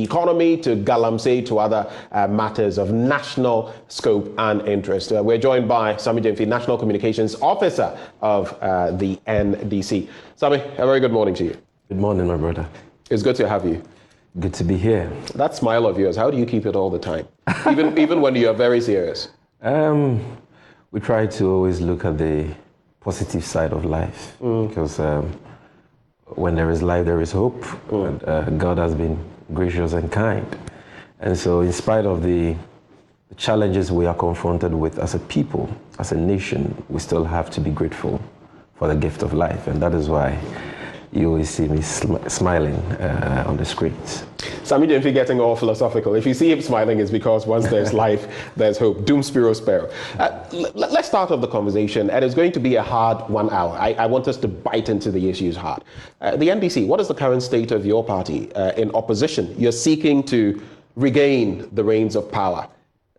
economy to galamsey to other matters of national scope and interest. We're joined by Sammy Gyamfi, National Communications Officer of the NDC. Sammy, a very good morning to you. Good morning, my brother. It's good to have you. Good to be here. That smile of yours, how do you keep it all the time? Even when you are very serious? We try to always look at the positive side of life because when there is life, there is hope. And, God has been gracious and kind. And so in spite of the challenges we are confronted with as a people, as a nation, we still have to be grateful for the gift of life. And that is why you always see me smiling on the screens. Sammy Gyamfi getting all philosophical. If you see him smiling, it's because once there's life, there's hope. Doom spiro spero. Let's start off the conversation, and it's going to be a hard 1 hour. I want us to bite into the issues hard. The NDC, what is the current state of your party in opposition? You're seeking to regain the reins of power.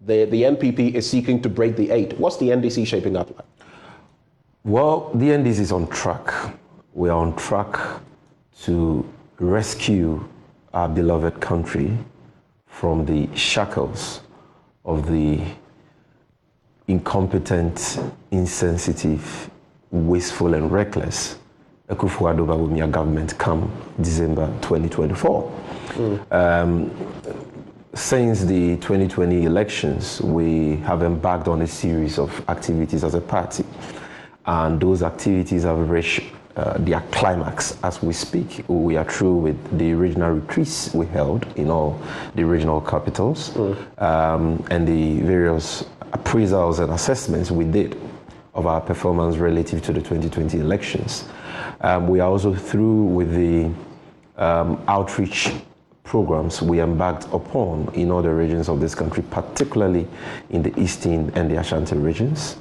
The NPP is seeking to break the 8. What's the NDC shaping up like? Well, the NDC is on track. We are on track to rescue our beloved country from the shackles of the incompetent, insensitive, wasteful, and reckless Akufo-Addo government come December 2024. Since the 2020 elections, we have embarked on a series of activities as a party, and those activities have reached their climax as we speak. We are through with the regional retreats we held in all the regional capitals and the various appraisals and assessments we did of our performance relative to the 2020 elections. We are also through with the outreach programs we embarked upon in all the regions of this country, particularly in the eastern and the Ashanti regions.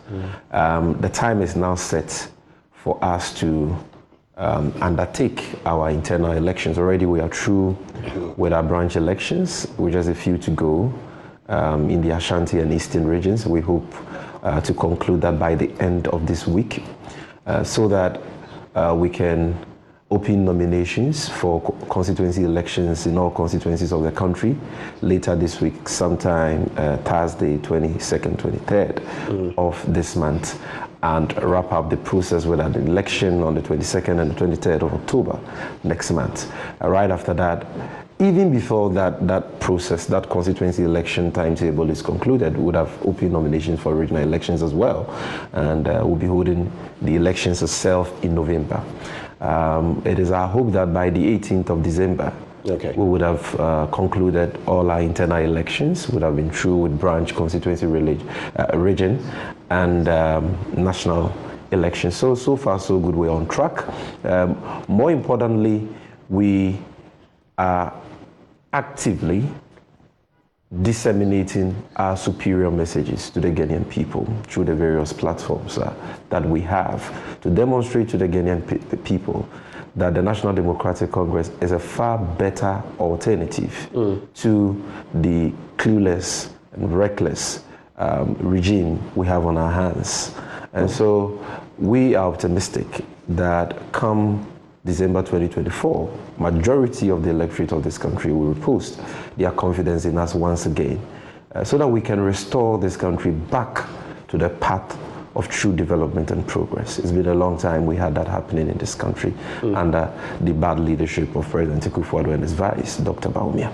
The time is now set for us to undertake our internal elections. Already we are through with our branch elections, with just a few to go in the Ashanti and eastern regions. We hope to conclude that by the end of this week so that we can open nominations for constituency elections in all constituencies of the country later this week, sometime Thursday, 22nd, 23rd of this month, and wrap up the process with an election on the 22nd and the 23rd of October next month. Right after that, even before that process, that constituency election timetable is concluded, we would have open nominations for regional elections as well, and we'll be holding the elections itself in November. It is our hope that by the 18th of December, we would have concluded all our internal elections, would have been through with branch, constituency, region, and national elections. So far, so good. We're on track. More importantly, we are actively disseminating our superior messages to the Ghanaian people through the various platforms that we have to demonstrate to the Ghanaian people that the National Democratic Congress is a far better alternative to the clueless and reckless regime we have on our hands. And so we are optimistic that come December 2024, majority of the electorate of this country will repose their confidence in us once again, so that we can restore this country back to the path of true development and progress. It's been a long time we had that happening in this country under the bad leadership of President Akufo-Addo and his vice, Dr. Bawumia.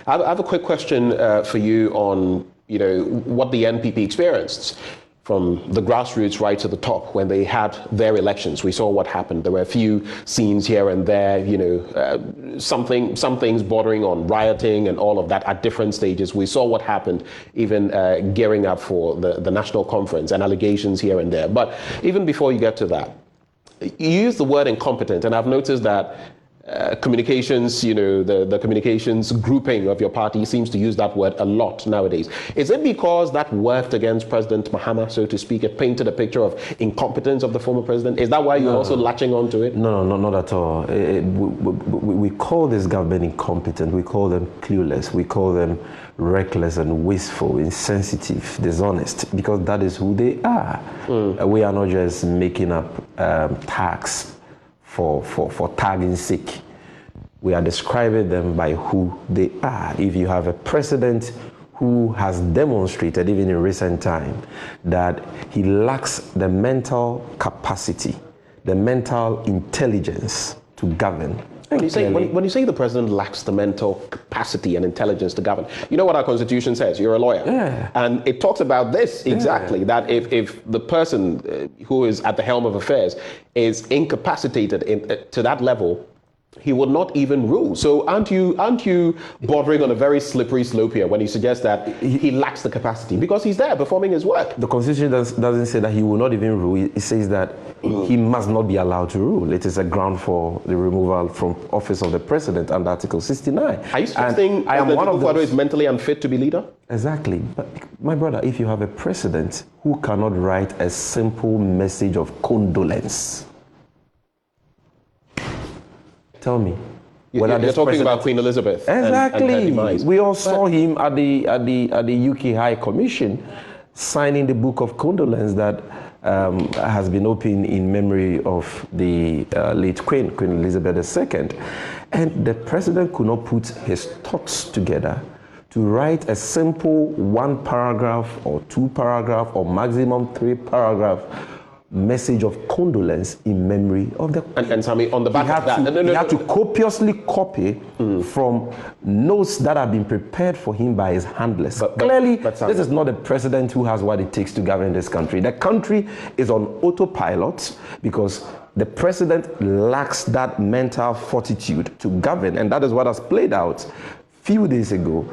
I have a quick question for you on what the NPP experienced from the grassroots right to the top when they had their elections. We saw what happened. There were a few scenes here and there, some things bordering on rioting and all of that at different stages. We saw what happened even gearing up for the national conference and allegations here and there. But even before you get to that, you use the word incompetent, and I've noticed that communications, the communications grouping of your party seems to use that word a lot nowadays. Is it because that worked against President Mahama, so to speak? It painted a picture of incompetence of the former president? Is that why you're also latching on to it? No, not at all. We call this government incompetent. We call them clueless. We call them reckless and wasteful, insensitive, dishonest, because that is who they are. We are not just making up tags for tagging sake. we are describing them by who they are. If you have a president who has demonstrated, even in recent time, that he lacks the mental capacity, the mental intelligence to govern. When you say the president lacks the mental capacity and intelligence to govern, you know what our constitution says? You're a lawyer. Yeah. And it talks about this exactly, that if the person who is at the helm of affairs is incapacitated to that level, he would not even rule. So aren't you bordering on a very slippery slope here when you suggest that he lacks the capacity? Because he's there performing his work. The Constitution doesn't say that he will not even rule. It says that he must not be allowed to rule. It is a ground for the removal from office of the president under Article 69. Are you suggesting I am one of those is mentally unfit to be leader? Exactly. But my brother, if you have a president who cannot write a simple message of condolence, tell me. You're talking about Queen Elizabeth. Exactly. And her demise. We all saw him at the UK High Commission signing the book of condolence that has been opened in memory of the late Queen Elizabeth II. And the president could not put his thoughts together to write a simple 1 paragraph or 2 paragraph or maximum 3 paragraph message of condolence in memory of the Queen. And Sammy, on the back of that, he had to copiously copy from notes that have been prepared for him by his handlers. Clearly, this is not a president who has what it takes to govern this country. The country is on autopilot because the president lacks that mental fortitude to govern, and that is what has played out few days ago.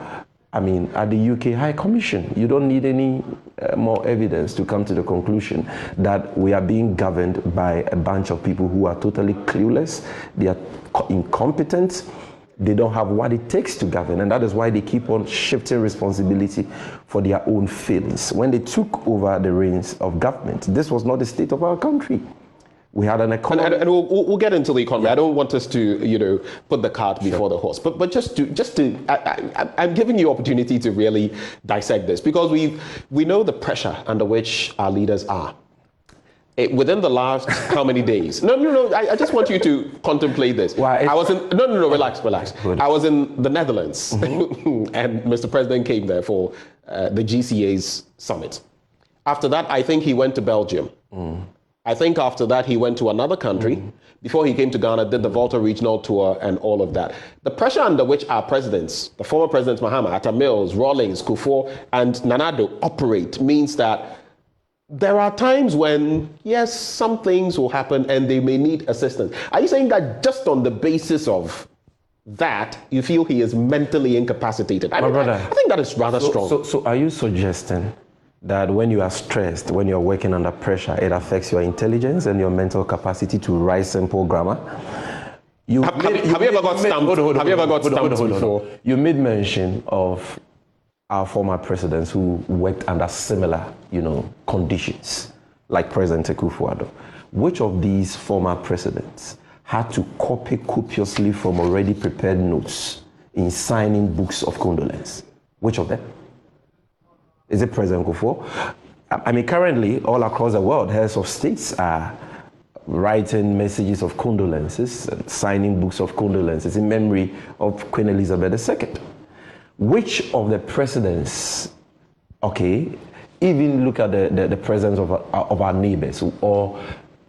I mean, at the UK High Commission, you don't need any more evidence to come to the conclusion that we are being governed by a bunch of people who are totally clueless, they are incompetent, they don't have what it takes to govern, and that is why they keep on shifting responsibility for their own failings. When they took over the reins of government, this was not the state of our country. We had an economy, and we'll get into the economy. Yeah. I don't want us to, put the cart before the horse. But just to, I'm giving you opportunity to really dissect this because we know the pressure under which our leaders are. Within the last how many days? No. I just want you to contemplate this. Why? Relax. Good. I was in the Netherlands, and Mr. President came there for the GCA's summit. After that, I think he went to Belgium. I think after that, he went to another country. Before he came to Ghana, did the Volta Regional Tour and all of that. The pressure under which our presidents, the former presidents Mahama, Atta Mills, Rawlings, Kufuor, and Nanado operate means that there are times when, yes, some things will happen and they may need assistance. Are you saying that just on the basis of that, you feel he is mentally incapacitated? I think that is rather strong. So are you suggesting that when you are stressed, when you're working under pressure, it affects your intelligence and your mental capacity to write simple grammar? Have you ever got stamped before? You made mention of our former presidents who worked under similar, conditions, like President Akufo-Addo. Which of these former presidents had to copy copiously from already prepared notes in signing books of condolence? Which of them? Is it President Kufuor? I mean, currently, all across the world, heads of states are writing messages of condolences, and signing books of condolences in memory of Queen Elizabeth II. Which of the presidents, even look at the presidents of our neighbors or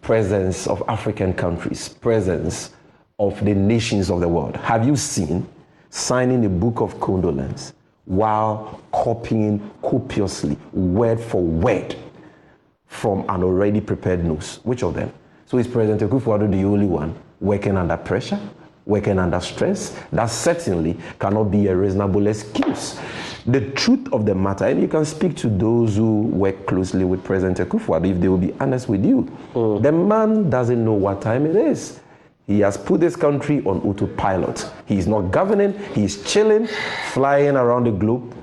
presidents of African countries, presidents of the nations of the world, have you seen signing a book of condolence while copying copiously, word for word, from an already prepared notes? Which of them? So is President Akufo-Addo the only one working under pressure, working under stress? That certainly cannot be a reasonable excuse. The truth of the matter, and you can speak to those who work closely with President Akufo-Addo if they will be honest with you, the man doesn't know what time it is. He has put this country on autopilot. He's not governing, he's chilling, flying around the globe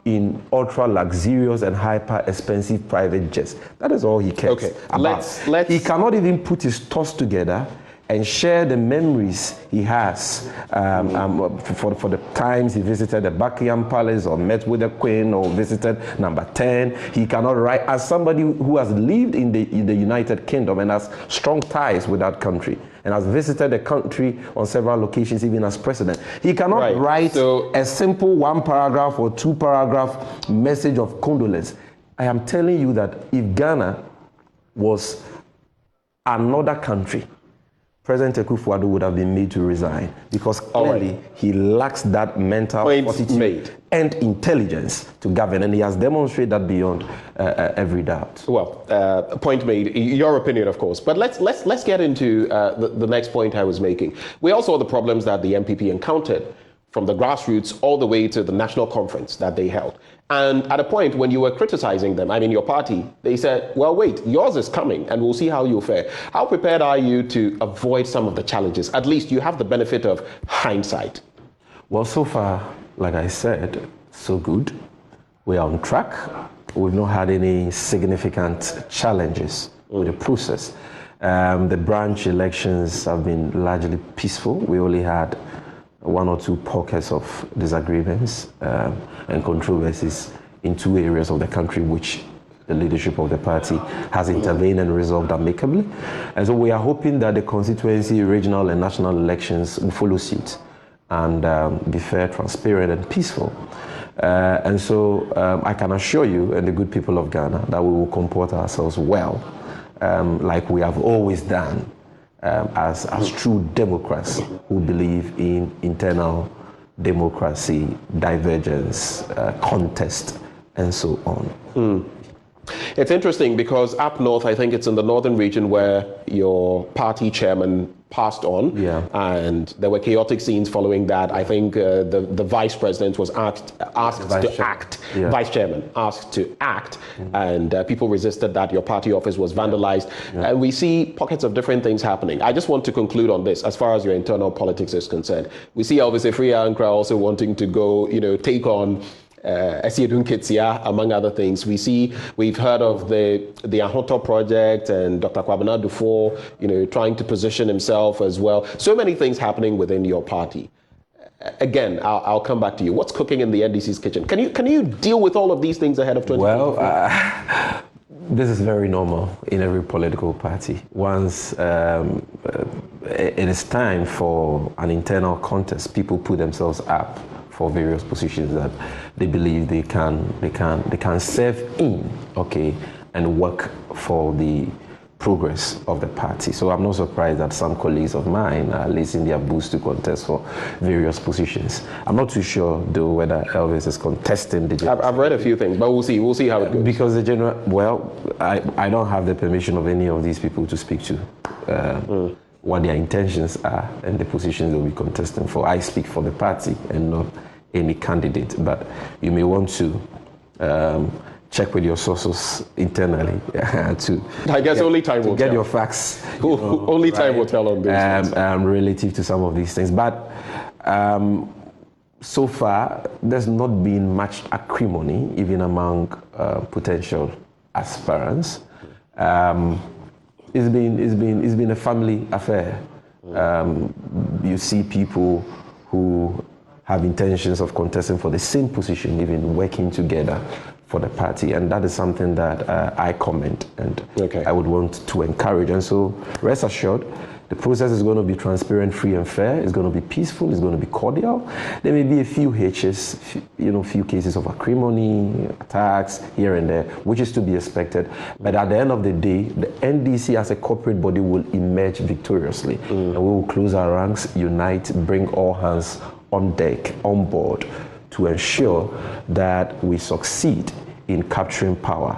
in ultra luxurious and hyper expensive private jets. That is all he cares about. Let's He cannot even put his thoughts together and share the memories he has for the times he visited the Buckingham Palace or met with the Queen or visited Number 10. He cannot write as somebody who has lived in the United Kingdom and has strong ties with that country and has visited the country on several occasions, even as president. He cannot write a simple 1 paragraph or 2 paragraph message of condolence. I am telling you that if Ghana was another country, President Akufo-Addo would have been made to resign because clearly he lacks that mental fortitude and intelligence to govern, and he has demonstrated that beyond every doubt. Well, point made. Your opinion, of course, but let's get into the next point I was making. We all saw the problems that the MPP encountered from the grassroots all the way to the national conference that they held. And at a point when you were criticizing them, I mean your party, they said, well, wait, yours is coming and we'll see how you fare. How prepared are you to avoid some of the challenges? At least you have the benefit of hindsight. Well, so far, like I said, so good. We're on track. We've not had any significant challenges with the process. The branch elections have been largely peaceful. We only had 1 or 2 pockets of disagreements and controversies in 2 areas of the country, which the leadership of the party has intervened and resolved amicably. And so we are hoping that the constituency, regional and national elections will follow suit and be fair, transparent and peaceful. And so I can assure you and the good people of Ghana that we will comport ourselves well, like we have always done. As true Democrats who believe in internal democracy, divergence, contest, and so on. It's interesting because up north, I think it's in the northern region where your party chairman passed on, and there were chaotic scenes following that. I think the vice president was asked to act, vice chairman asked to act, and people resisted that. Your party office was vandalized, and we see pockets of different things happening. I just want to conclude on this as far as your internal politics is concerned. We see Elvis Efria-Ankra also wanting to go, take on Esiedun Ketsia, among other things. We've heard of the Ahoto project and Dr. Kwabena Dufo, trying to position himself as well. So many things happening within your party. Again, I'll come back to you. What's cooking in the NDC's kitchen? Can you deal with all of these things ahead of 2024? Well, this is very normal in every political party. Once it is time for an internal contest, people put themselves up for various positions that they believe they can serve in, and work for the progress of the party. So I'm not surprised that some colleagues of mine are lacing their boots to contest for various positions. I'm not too sure though whether Elvis is contesting the general. I've read a few things, but we'll see how it goes. Because the general, I don't have the permission of any of these people to speak to. What their intentions are and the positions they'll be contesting for. I speak for the party and not any candidate, but you may want to check with your sources internally to I guess only time will get tell. Your facts. Only time will tell on this. Relative to some of these things, but so far there's not been much acrimony even among potential aspirants. It's been a family affair. You see people who have intentions of contesting for the same position, even working together for the party, and that is something that I comment and I would want to encourage. And so rest assured, the process is going to be transparent, free and fair. It's going to be peaceful. It's going to be cordial. There may be a few hitches, few cases of acrimony, attacks here and there, which is to be expected. But at the end of the day, the NDC as a corporate body will emerge victoriously, and we will close our ranks, unite, bring all hands on deck, on board, to ensure that we succeed in capturing power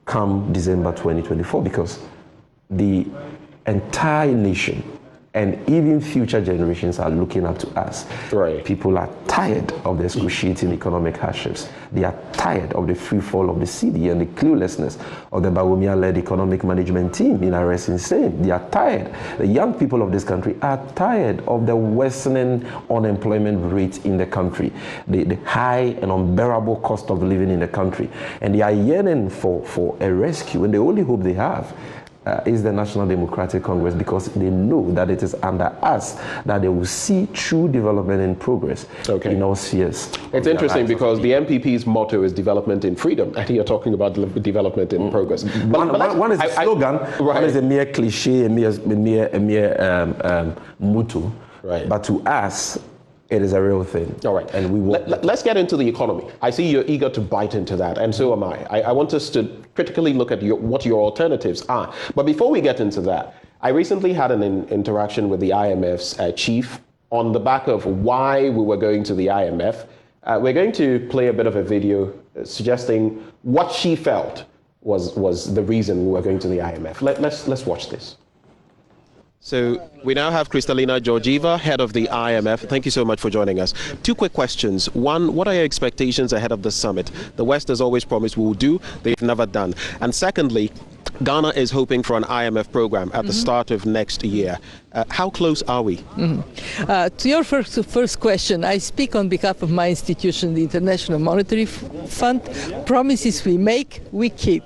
come December 2024, because the entire nation and even future generations are looking up to us. Right. People are tired of the excruciating economic hardships. They are tired of the free fall of the cedi and the cluelessness of the Bawumia-led economic management team in arresting same. They are tired. The young people of this country are tired of the worsening unemployment rate in the country, the high and unbearable cost of living in the country. And they are yearning for a rescue, and the only hope they have is the National Democratic Congress, because they know that it is under us that they will see true development and progress in all spheres. It's interesting because the MPP's motto is development in freedom, and you're talking about development in progress. One is a slogan, one is a mere cliche, a mere motto. Right. But to us, it is a real thing. All right. And we let's get into the economy. I see you're eager to bite into that, and so am I. I want us to critically look at what your alternatives are. But before we get into that, I recently had an interaction with the IMF's chief on the back of why we were going to the IMF. We're going to play a bit of a video suggesting what she felt was the reason we were going to the IMF. Let's watch this. So we now have Kristalina Georgieva, head of the IMF. Thank you so much for joining us. Two quick questions. One, what are your expectations ahead of the summit? The West has always promised we will do, they've never done. And secondly, Ghana is hoping for an IMF program at the start of next year. How close are we? To your first question, I speak on behalf of my institution, the International Monetary Fund. Promises we make, we keep.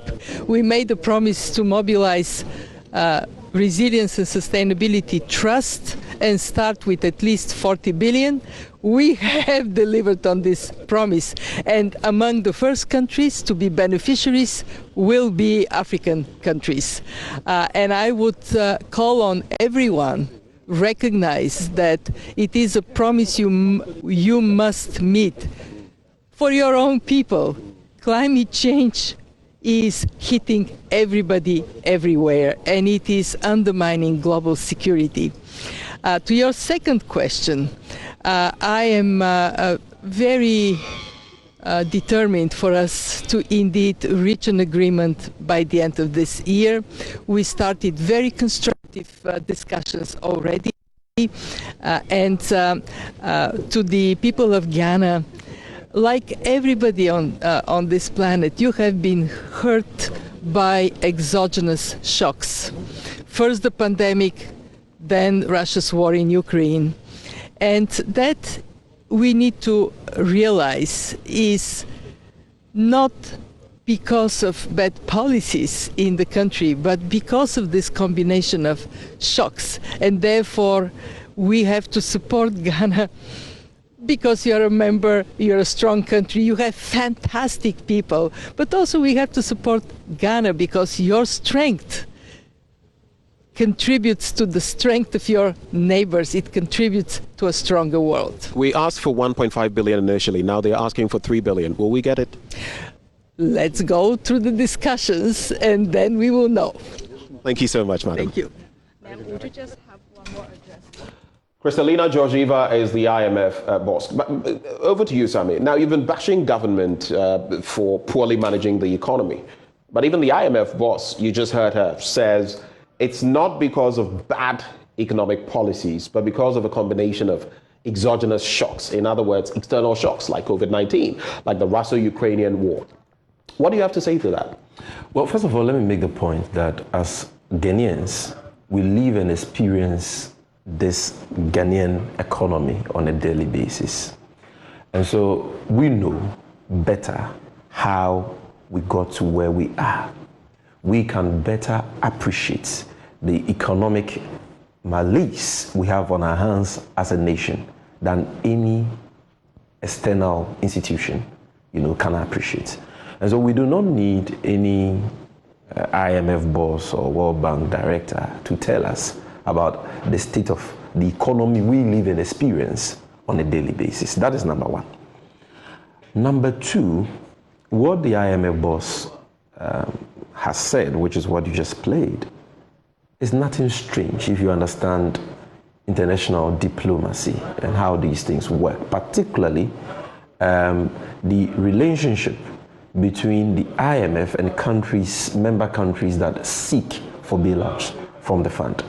We made a promise to mobilize resilience and sustainability trust and start with at least 40 billion. We have delivered on this promise, and among the first countries to be beneficiaries will be African countries. And I would call on everyone recognize that it is a promise you must meet for your own people. Climate change is hitting everybody everywhere, and it is undermining global security. To your second question, I am very determined for us to indeed reach an agreement by the end of this year. We started very constructive discussions already, and to the people of Ghana, like everybody on this planet, you have been hurt by exogenous shocks. First the pandemic, then Russia's war in Ukraine. And that we need to realize is not because of bad policies in the country, but because of this combination of shocks. And therefore, we have to support Ghana because you're a member, you're a strong country, you have fantastic people, but also we have to support Ghana because your strength contributes to the strength of your neighbors. It contributes to a stronger world. We asked for 1.5 billion initially. Now they're asking for 3 billion. Will we get it? Let's go through the discussions and then we will know. Thank you so much, madam. Thank you. Ma'am, would you just have one more address? Kristalina Georgieva is the IMF boss. But over to you, Sammy. Now, you've been bashing government for poorly managing the economy. But even the IMF boss, you just heard her, says it's not because of bad economic policies, but because of a combination of exogenous shocks. In other words, external shocks like COVID-19, like the Russo-Ukrainian war. What do you have to say to that? Well, first of all, let me make the point that as Ghanaians, we live and experience this Ghanaian economy on a daily basis. And so we know better how we got to where we are. We can better appreciate the economic malaise we have on our hands as a nation than any external institution, can appreciate. And so we do not need any IMF boss or World Bank director to tell us about the state of the economy we live and experience on a daily basis. That is number one. Number two, what the IMF boss has said, which is what you just played, is nothing strange if you understand international diplomacy and how these things work, particularly the relationship between the IMF and member countries that seek for bailouts from the fund.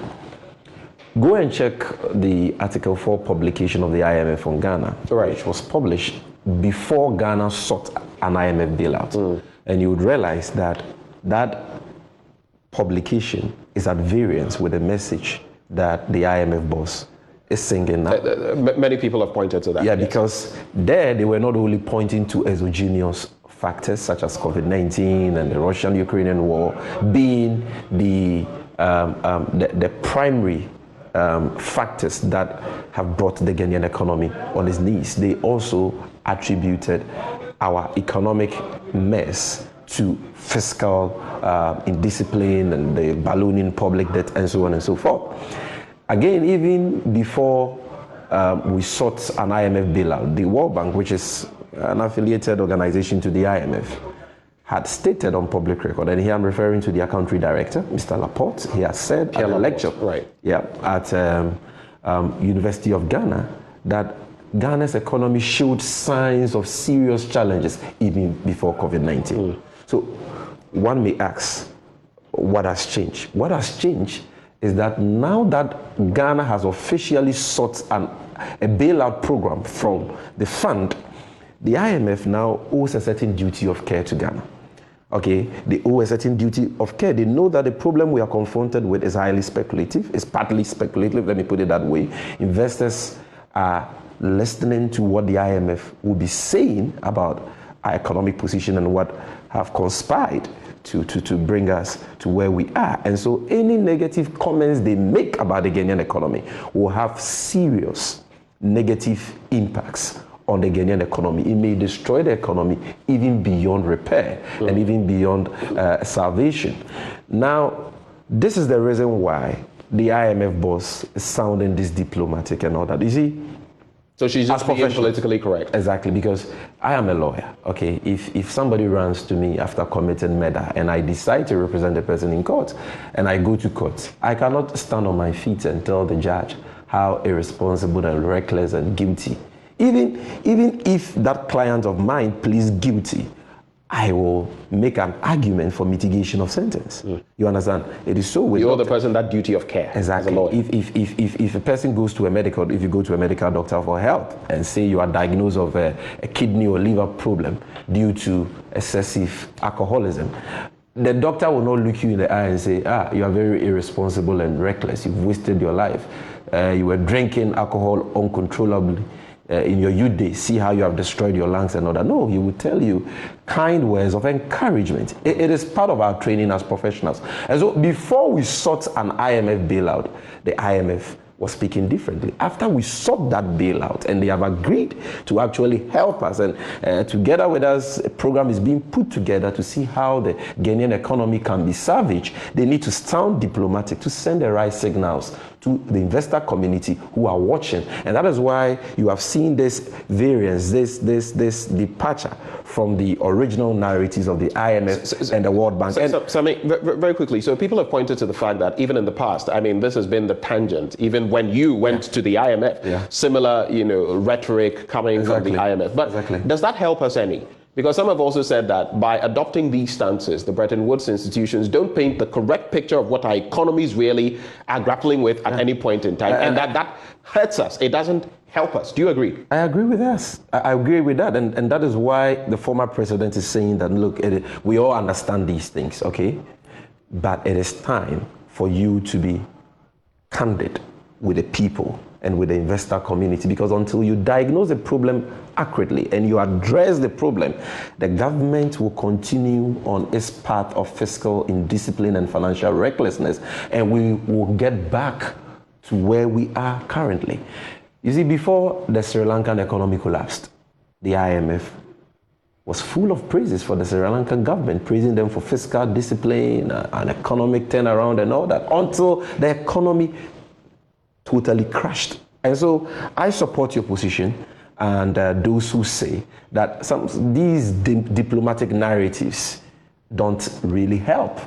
Go and check the Article 4 publication of the IMF on Ghana, which was published before Ghana sought an IMF bailout. And you would realize that that publication is at variance with the message that the IMF boss is singing now. Many people have pointed to that. Yeah, yes. Because there they were not only pointing to exogenous factors such as COVID-19 and the Russian-Ukrainian war being the the primary factors that have brought the Ghanaian economy on its knees. They also attributed our economic mess to fiscal indiscipline and the ballooning public debt and so on and so forth. Again, even before we sought an IMF bailout, the World Bank, which is an affiliated organization to the IMF, had stated on public record, and here I'm referring to their country director, Mr. Laporte. He has said at a lecture, at University of Ghana, that Ghana's economy showed signs of serious challenges even before COVID-19. So one may ask, what has changed? What has changed is that now that Ghana has officially sought a bailout program from the fund, the IMF now owes a certain duty of care to Ghana. Okay, they owe a certain duty of care. They know that the problem we are confronted with is highly speculative. It's partly speculative, let me put it that way. Investors are listening to what the IMF will be saying about our economic position and what have conspired to bring us to where we are. And so any negative comments they make about the Ghanaian economy will have serious negative impacts on the Ghanaian economy. It may destroy the economy even beyond repair and even beyond salvation. Now, this is the reason why the IMF boss is sounding this diplomatic and all that. You see, so she's just being politically correct. Exactly, because I am a lawyer, okay? If somebody runs to me after committing murder and I decide to represent the person in court and I go to court, I cannot stand on my feet and tell the judge how irresponsible and reckless and guilty. Even if that client of mine pleads guilty, I will make an argument for mitigation of sentence. You understand? It is so with you're the person that duty of care. Exactly. If a person goes to if you go to a medical doctor for help and say you are diagnosed of a kidney or liver problem due to excessive alcoholism, the doctor will not look you in the eye and say, you are very irresponsible and reckless. You've wasted your life. You were drinking alcohol uncontrollably. In your youth days, see how you have destroyed your lungs and all that. No, he will tell you kind words of encouragement. It is part of our training as professionals. And so before we sought an IMF bailout, the IMF was speaking differently. After we sought that bailout and they have agreed to actually help us, and together with us, a program is being put together to see how the Ghanaian economy can be salvaged, they need to sound diplomatic to send the right signals to the investor community who are watching. And that is why you have seen this variance, this departure from the original narratives of the IMF and the World Bank. Sammy, very quickly, so people have pointed to the fact that even in the past, I mean, this has been the tangent, even when you went to the IMF, similar, rhetoric coming from the IMF. But does that help us any? Because some have also said that by adopting these stances, the Bretton Woods institutions don't paint the correct picture of what our economies really are grappling with at any point in time, and that hurts us. It doesn't help us. Do you agree? I agree with us. I agree with that, and that is why the former president is saying that, look, we all understand these things, okay? But it is time for you to be candid with the people and with the investor community, because until you diagnose the problem accurately and you address the problem, the government will continue on its path of fiscal indiscipline and financial recklessness, and we will get back to where we are currently. You see, before the Sri Lankan economy collapsed, the IMF was full of praises for the Sri Lankan government, praising them for fiscal discipline, an economic turnaround and all that, until the economy totally crashed. And so I support your position and those who say that these diplomatic narratives don't really help.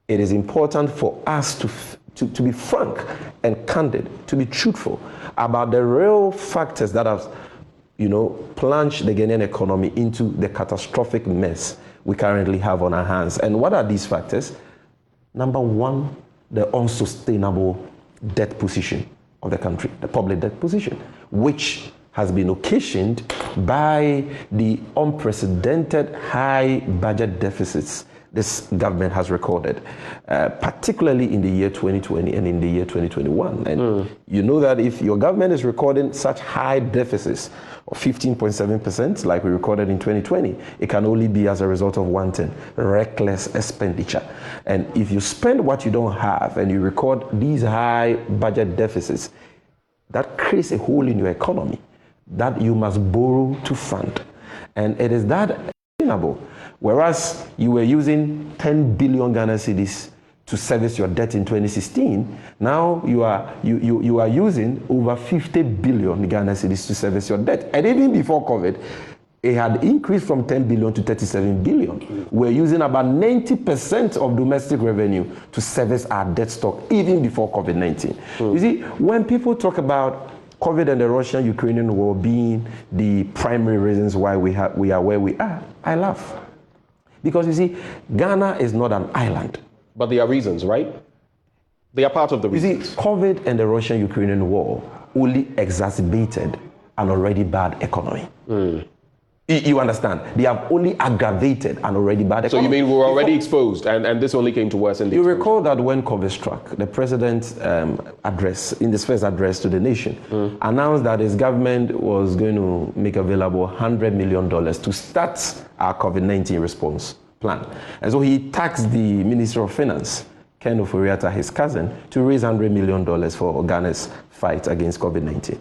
It is important for us to be frank and candid, to be truthful about the real factors that have plunged the Ghanaian economy into the catastrophic mess we currently have on our hands. And what are these factors? Number one, the unsustainable debt position of the country, the public debt position, which has been occasioned by the unprecedented high budget deficits this government has recorded, particularly in the year 2020 and in the year 2021. And you know that if your government is recording such high deficits or 15.7% like we recorded in 2020, it can only be as a result of one thing: reckless expenditure. And if you spend what you don't have and you record these high budget deficits, that creates a hole in your economy that you must borrow to fund. And it is that sustainable. Whereas you were using 10 billion Ghana cedis to service your debt in 2016, now you are using over 50 billion Ghana cedis to service your debt. And even before COVID, it had increased from 10 billion to 37 billion. We're using about 90% of domestic revenue to service our debt stock, even before COVID-19. You see, when people talk about COVID and the Russian-Ukrainian war being the primary reasons why we are where we are, I laugh. Because you see, Ghana is not an island. But there are reasons, right? They are part of the reasons. You see, COVID and the Russian-Ukrainian war only exacerbated an already bad economy. You understand? They have only aggravated an already bad economy. So you mean we were already exposed, and this only came to worsen the You exposure? recall that when COVID struck, the president's address, in his first address to the nation, announced that his government was going to make available $100 million to start our COVID-19 response plan. And so he tasked the Minister of Finance, Ken Oforiatta, his cousin, to raise $100 million for Ghana's fight against COVID-19.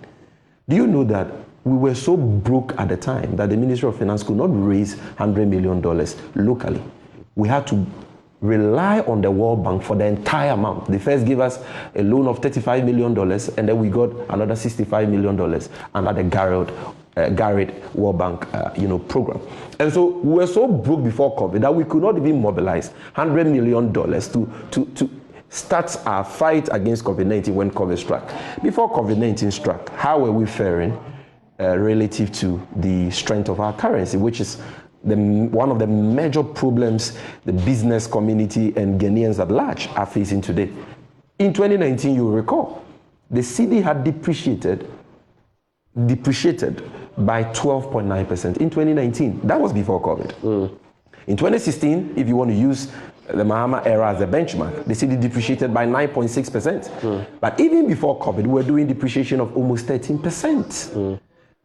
Do you know that we were so broke at the time that the Ministry of Finance could not raise $100 million locally? We had to rely on the World Bank for the entire amount. They first gave us a loan of $35 million, and then we got another $65 million under the Garrett World Bank program. And so we were so broke before COVID that we could not even mobilize $100 million to start our fight against COVID-19 when COVID struck. Before COVID-19 struck, how were we faring relative to the strength of our currency, which is one of the major problems the business community and Ghanaians at large are facing today? In 2019, you will recall, the cedi had depreciated by 12.9% in 2019. That was before COVID. In 2016, if you want to use the Mahama era as a benchmark, the cedi depreciated by 9.6%. But even before COVID, we were doing depreciation of almost 13%.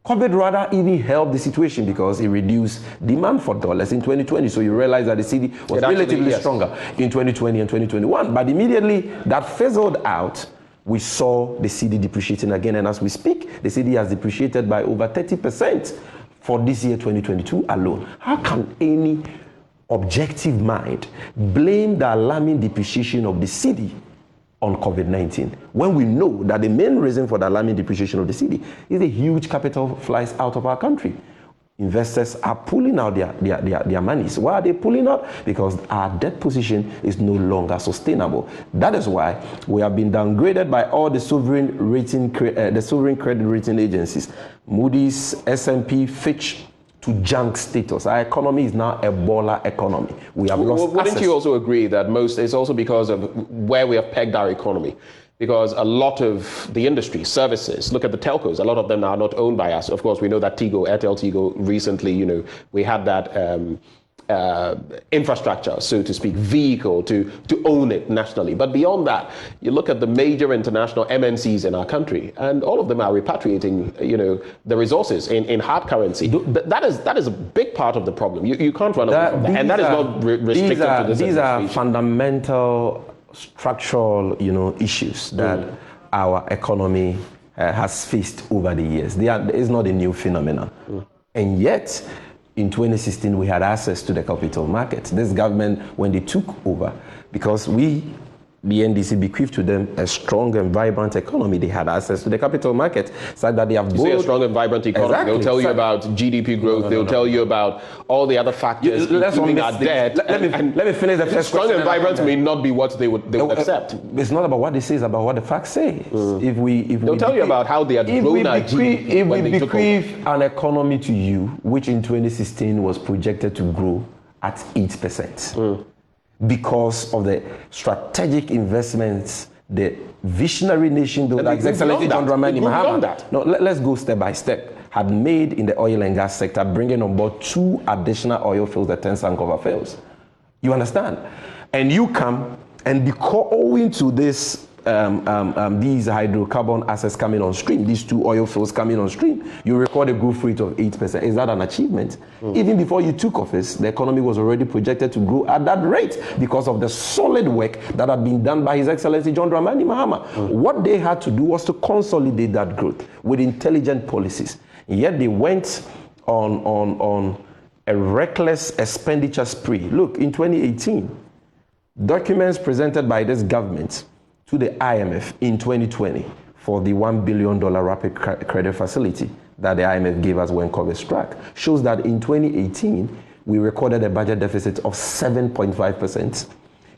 COVID rather even helped the situation because it reduced demand for dollars in 2020. So you realize that the cedi was relatively stronger in 2020 and 2021. But immediately that fizzled out, we saw the cedi depreciating again. And as we speak, the cedi has depreciated by over 30% for this year, 2022 alone. How can any objective mind blame the alarming depreciation of the cedi on COVID-19 when we know that the main reason for the alarming depreciation of the cedi is a huge capital flies out of our country? Investors are pulling out their monies. Why are they pulling out? Because our debt position is no longer sustainable. That is why we have been downgraded by all the sovereign credit rating agencies, Moody's, S&P, Fitch, to junk status. Our economy is now a baller economy. We have lost Wouldn't access. you also agree that it's also because of where we have pegged our economy? Because a lot of the industry, services, look at the telcos, a lot of them are not owned by us. Of course, we know that Airtel Tigo recently, we had that infrastructure, so to speak, vehicle to own it nationally. But beyond that, you look at the major international MNCs in our country, and all of them are repatriating, the resources in hard currency. That is a big part of the problem. You can't run away from that, and that is not restricted to this. These are fundamental structural, issues that our economy has faced over the years. It's not a new phenomenon, and yet, in 2016, we had access to the capital markets. This government, when they took over, because the NDC bequeathed to them a strong and vibrant economy, they had access to the capital market, so that they have borrowed. You say a strong and vibrant economy. Exactly. They'll tell you about GDP growth. They'll tell you about all the other factors, including our debt. Let me finish the first strong question. And vibrant may not be what they would accept. It's not about what they say; it's about what the facts say. They'll tell you about how they had grown our GDP. If we bequeath an economy to you, which in 2016 was projected to grow at 8%. Because of the strategic investments, the visionary nation builder, Excellency John Dramani Mahama. No, let's go step by step. Had made in the oil and gas sector, bringing on board 2 additional oil fields, the 10 Sankofa fields. You understand? And you come and owing to this these hydrocarbon assets coming on stream, these 2 oil fields coming on stream, you record a growth rate of 8%. Is that an achievement? Even before you took office, the economy was already projected to grow at that rate because of the solid work that had been done by His Excellency John Dramani Mahama. What they had to do was to consolidate that growth with intelligent policies. Yet they went on a reckless expenditure spree. Look, in 2018, documents presented by this government to the IMF in 2020 for the $1 billion rapid credit facility that the IMF gave us when COVID struck shows that in 2018, we recorded a budget deficit of 7.5%.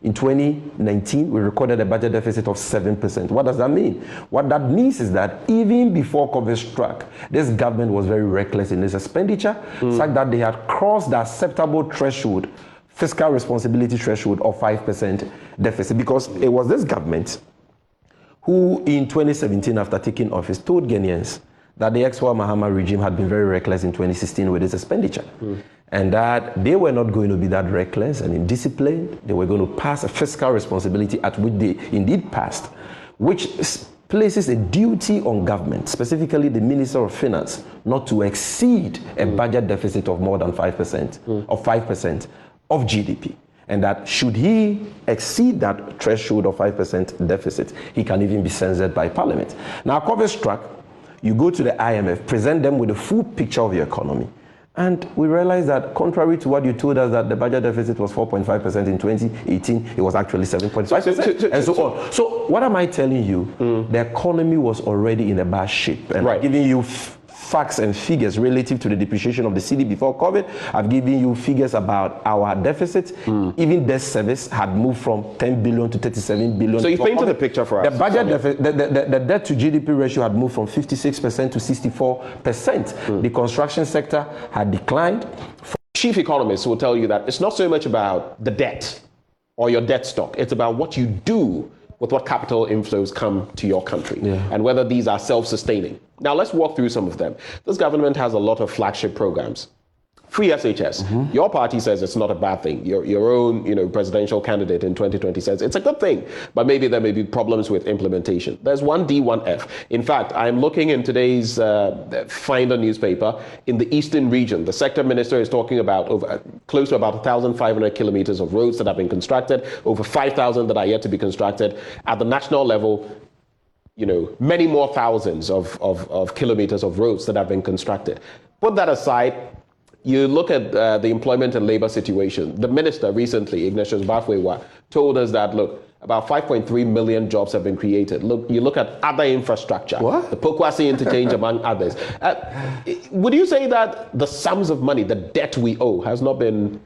In 2019, we recorded a budget deficit of 7%. What does that mean? What that means is that even before COVID struck, this government was very reckless in its expenditure, such that they had crossed the acceptable threshold, fiscal responsibility threshold of 5% deficit, because it was this government who in 2017, after taking office, told Ghanaians that the ex-Mahama regime had been very reckless in 2016 with its expenditure. And that they were not going to be that reckless and indisciplined. They were going to pass a fiscal responsibility at which they indeed passed, which places a duty on government, specifically the Minister of Finance, not to exceed a budget deficit of more than 5%, of 5% of GDP. And that should he exceed that threshold of 5% deficit, he can even be censured by Parliament. Now, COVID struck, you go to the IMF, present them with a full picture of your economy. And we realized that contrary to what you told us, that the budget deficit was 4.5% in 2018, it was actually 7.5%, and so on. So what am I telling you? The economy was already in a bad shape. And I'm giving you facts and figures relative to the depreciation of the cedi before COVID. I've given you figures about our deficit. Even debt service had moved from 10 billion to 37 billion. So you painted the picture for us. The budget deficit, the debt to GDP ratio had moved from 56% to 64%. The construction sector had declined. Chief economists will tell you that it's not so much about the debt or your debt stock. It's about what you do with what capital inflows come to your country and whether these are self-sustaining. Now let's walk through some of them. This government has a lot of flagship programs. Free SHS. Your party says it's not a bad thing. Your own, presidential candidate in 2020 says it's a good thing, but maybe there may be problems with implementation. There's 1D, 1F. In fact, I'm looking in today's Finder newspaper in the eastern region. The sector minister is talking about close to about 1,500 kilometers of roads that have been constructed, over 5,000 that are yet to be constructed. At the national level, many more thousands of kilometers of roads that have been constructed. Put that aside. You look at the employment and labor situation. The minister recently, Ignatius Bafwewa, told us that, look, about 5.3 million jobs have been created. Look, you look at other infrastructure, the Pokwasi interchange, among others. Would you say that the sums of money, the debt we owe, has not been,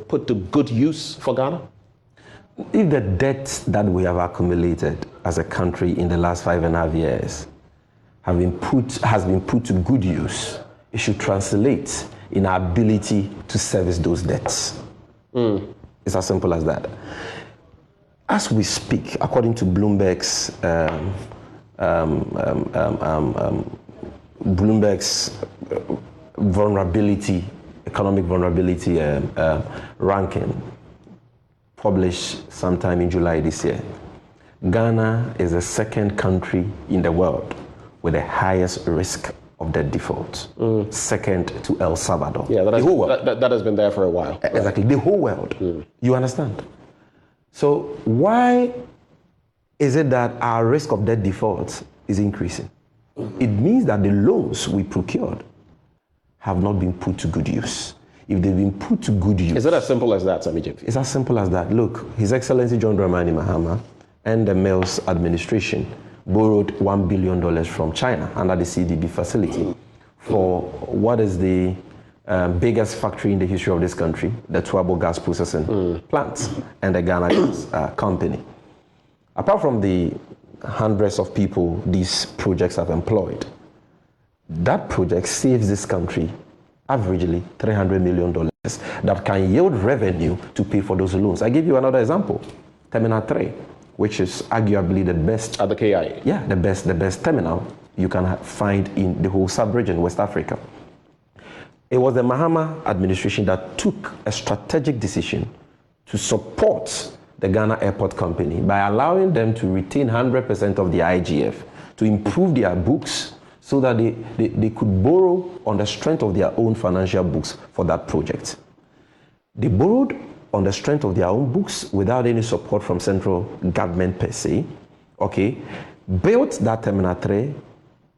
put to good use for Ghana? If the debt that we have accumulated as a country in the last 5.5 years has been put to good use, it should translate in our ability to service those debts. It's as simple as that. As we speak, according to Bloomberg's economic vulnerability ranking, published sometime in July this year, Ghana is the second country in the world with the highest risk of debt default, second to El Salvador. Yeah, the whole world. That has been there for a while. Exactly, the whole world. You understand? So why is it that our risk of debt default is increasing? It means that the loans we procured have not been put to good use. If they've been put to good use... Is it as simple as that, Sammy Gyamfi? It's as simple as that. Look, His Excellency John Dramani Mahama and the Mills administration borrowed $1 billion from China under the CDB facility for what is the biggest factory in the history of this country, the Tuabo gas processing plant and the Ghana Gas Company. Apart from the hundreds of people these projects have employed, that project saves this country averagely $300 million that can yield revenue to pay for those loans. I give you another example, Terminal 3. Which is arguably the best at the KI. Yeah, the best terminal you can find in the whole sub-region, West Africa. It was the Mahama administration that took a strategic decision to support the Ghana Airport Company, by allowing them to retain 100% of the IGF, to improve their books so that they could borrow on the strength of their own financial books for that project. They borrowed on the strength of their own books without any support from central government per se, okay, built that Terminal 3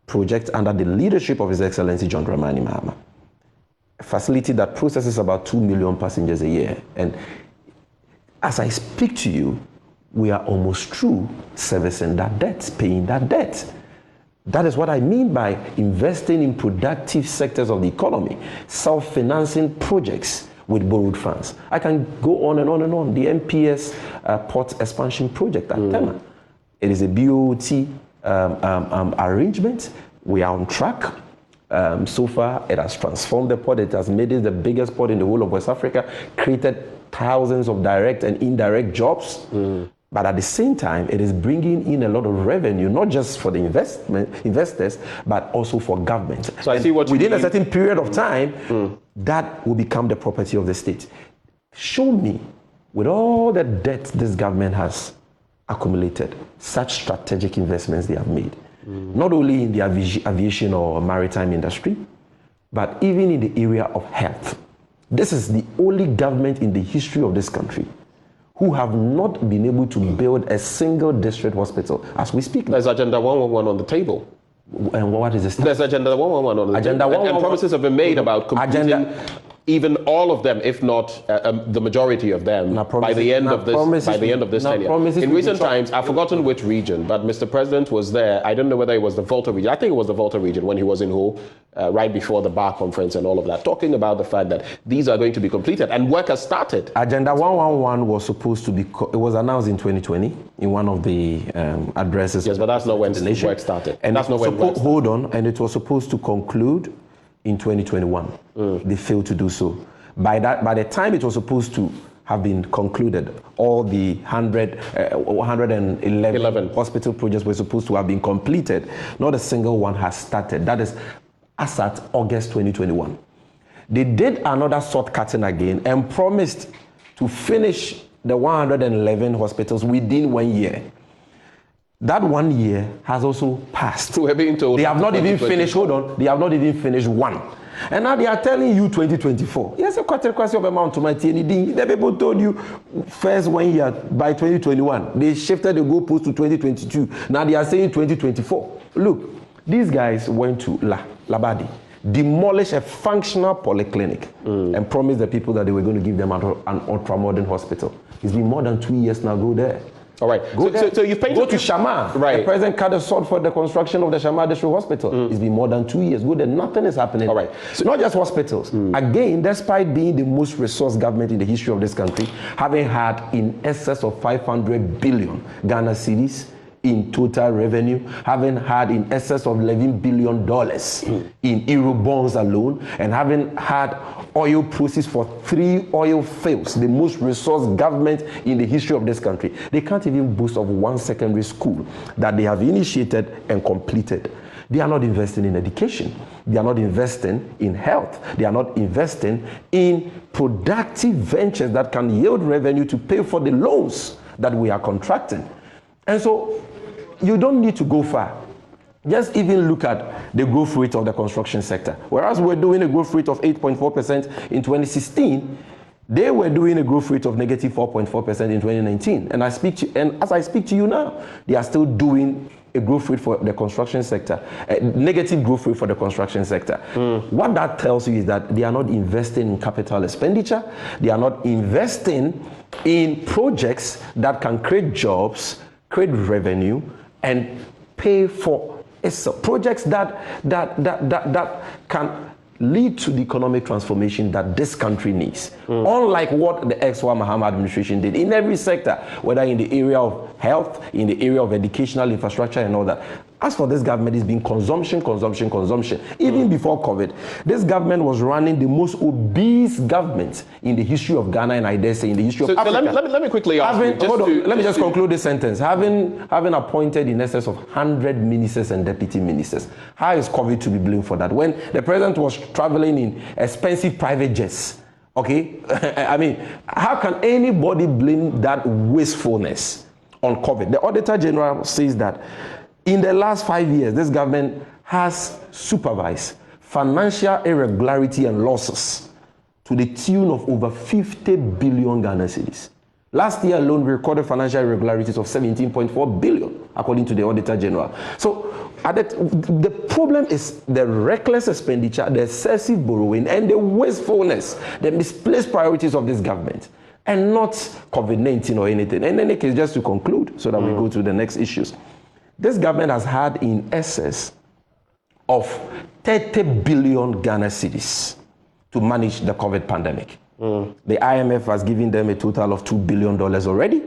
project under the leadership of His Excellency John Dramani Mahama, a facility that processes about 2 million passengers a year. And as I speak to you, we are almost through servicing that debt, paying that debt. That is what I mean by investing in productive sectors of the economy, self-financing projects with borrowed funds. I can go on and on and on. The MPS port expansion project at Tema. It is a BOT arrangement. We are on track. So far, it has transformed the port. It has made it the biggest port in the whole of West Africa, created thousands of direct and indirect jobs. But at the same time, it is bringing in a lot of revenue, not just for the investors, but also for government. So I see what you within mean. a certain period of time, that will become the property of the state. Show me, with all the debt this government has accumulated, such strategic investments they have made, not only in the aviation or maritime industry, but even in the area of health. This is the only government in the history of this country who have not been able to build a single district hospital as we speak. There's Agenda 111 on the table. And what is this? There's Agenda 111 on the Agenda table. 111. And promises have been made about completing even all of them, if not the majority of them, by the end of this tenure. In recent times, I've forgotten which region, but Mr. President was there. I don't know whether it was the Volta region. I think it was the Volta region when he was in Ho, right before the Bar Conference and all of that, talking about the fact that these are going to be completed and work has started. Agenda 111 was supposed to be, it was announced in 2020 in one of the addresses. Yes, but that's not when the work started. And that's not when work started. Hold on, and it was supposed to conclude in 2021. They failed to do so. By the time it was supposed to have been concluded, all the 111 hospital projects were supposed to have been completed. Not a single one has started. That is as at August 2021. They did another short cutting again and promised to finish the 111 hospitals within 1 year. That 1 year has also passed. We're being told they have not even finished, hold on, they have not even finished one. And now they are telling you 2024. Yes, a question of amount to my TND. The people told you first 1 year by 2021. They shifted the goalpost to 2022. Now they are saying 2024. Look, these guys went to Labadi, demolished a functional polyclinic and promised the people that they were going to give them an ultra-modern hospital. It's been more than 2 years now, go there. All right. So you've painted. Go to Shama. Right. The president cut a sword for the construction of the Shama District Hospital. It's been more than 2 years. Go there. Nothing is happening. All right. So not just hospitals. Again, despite being the most resource government in the history of this country, having had in excess of 500 billion Ghana cedis in total revenue, having had in excess of $11 billion in Euro bonds alone, and having had oil proceeds for 3 oil fields, the most resource government in the history of this country. They can't even boast of one secondary school that they have initiated and completed. They are not investing in education. They are not investing in health. They are not investing in productive ventures that can yield revenue to pay for the loans that we are contracting. And so you don't need to go far. Just even look at the growth rate of the construction sector. Whereas we're doing a growth rate of 8.4% in 2016, they were doing a growth rate of negative 4.4% in 2019. And as I speak to you now, they are still doing a growth rate for the construction sector, a negative growth rate for the construction sector. What that tells you is that they are not investing in capital expenditure. They are not investing in projects that can create jobs, create revenue, and pay for projects that can lead to the economic transformation that this country needs. Unlike what the ex-Wa Mahama administration did in every sector, whether in the area of health, in the area of educational infrastructure and all that. As for this government, it's been consumption. Even before COVID, this government was running the most obese government in the history of Ghana, and I dare say in the history of Africa. Let me quickly ask you. Let me just conclude this sentence. Having appointed in excess of 100 ministers and deputy ministers, how is COVID to be blamed for that? When the president was traveling in expensive private jets, Okay? I mean, how can anybody blame that wastefulness on COVID? The Auditor General says that in the last 5 years, this government has supervised financial irregularity and losses to the tune of over 50 billion Ghana cedis. Last year alone, we recorded financial irregularities of 17.4 billion, according to the Auditor General. So the problem is the reckless expenditure, the excessive borrowing, and the wastefulness, the misplaced priorities of this government, and not COVID-19 or anything. In any case, just to conclude, so that we go to the next issues. This government has had in excess of 30 billion Ghana cedis to manage the COVID pandemic. The IMF has given them a total of $2 billion already.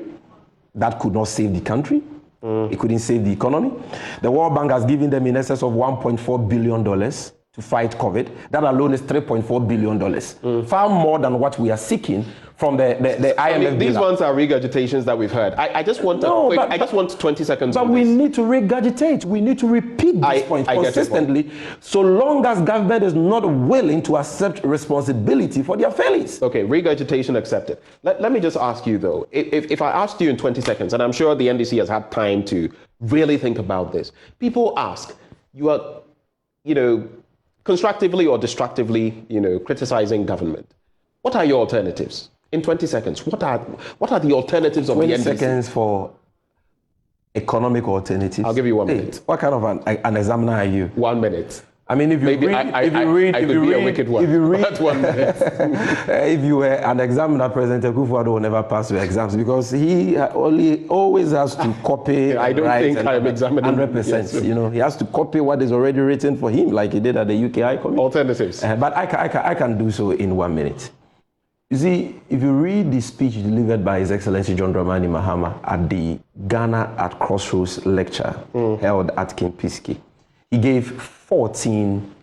That could not save the country. It couldn't save the economy. The World Bank has given them in excess of $1.4 billion to fight COVID. That alone is $3.4 billion. Far more than what we are seeking from the IMF. I mean, these ones are regurgitations that we've heard. I just want I just want 20 seconds. But we need to regurgitate. We need to repeat this point consistently, so long as government is not willing to accept responsibility for their failings. Okay, regurgitation accepted. Let me just ask you though, if I asked you in 20 seconds, and I'm sure the NDC has had time to really think about this, people ask, you are, constructively or destructively, criticizing government. What are your alternatives? In 20 seconds, what are the alternatives of the NDC? 20 seconds for economic alternatives. I'll give you 1 minute. What kind of an examiner are you? 1 minute. I mean, if you Maybe read, I could be a wicked one. If you read, That's 1 minute. if you were an examiner, President Akufo-Addo will never pass your exams because he always has to copy. I don't think I'm examining 100%. Yes. He has to copy what is already written for him, like he did at the UK High Commission. Alternatives. But I can do so in 1 minute. You see, if you read the speech delivered by His Excellency John Dramani Mahama at the Ghana at Crossroads lecture held at Kimpiski, he gave 14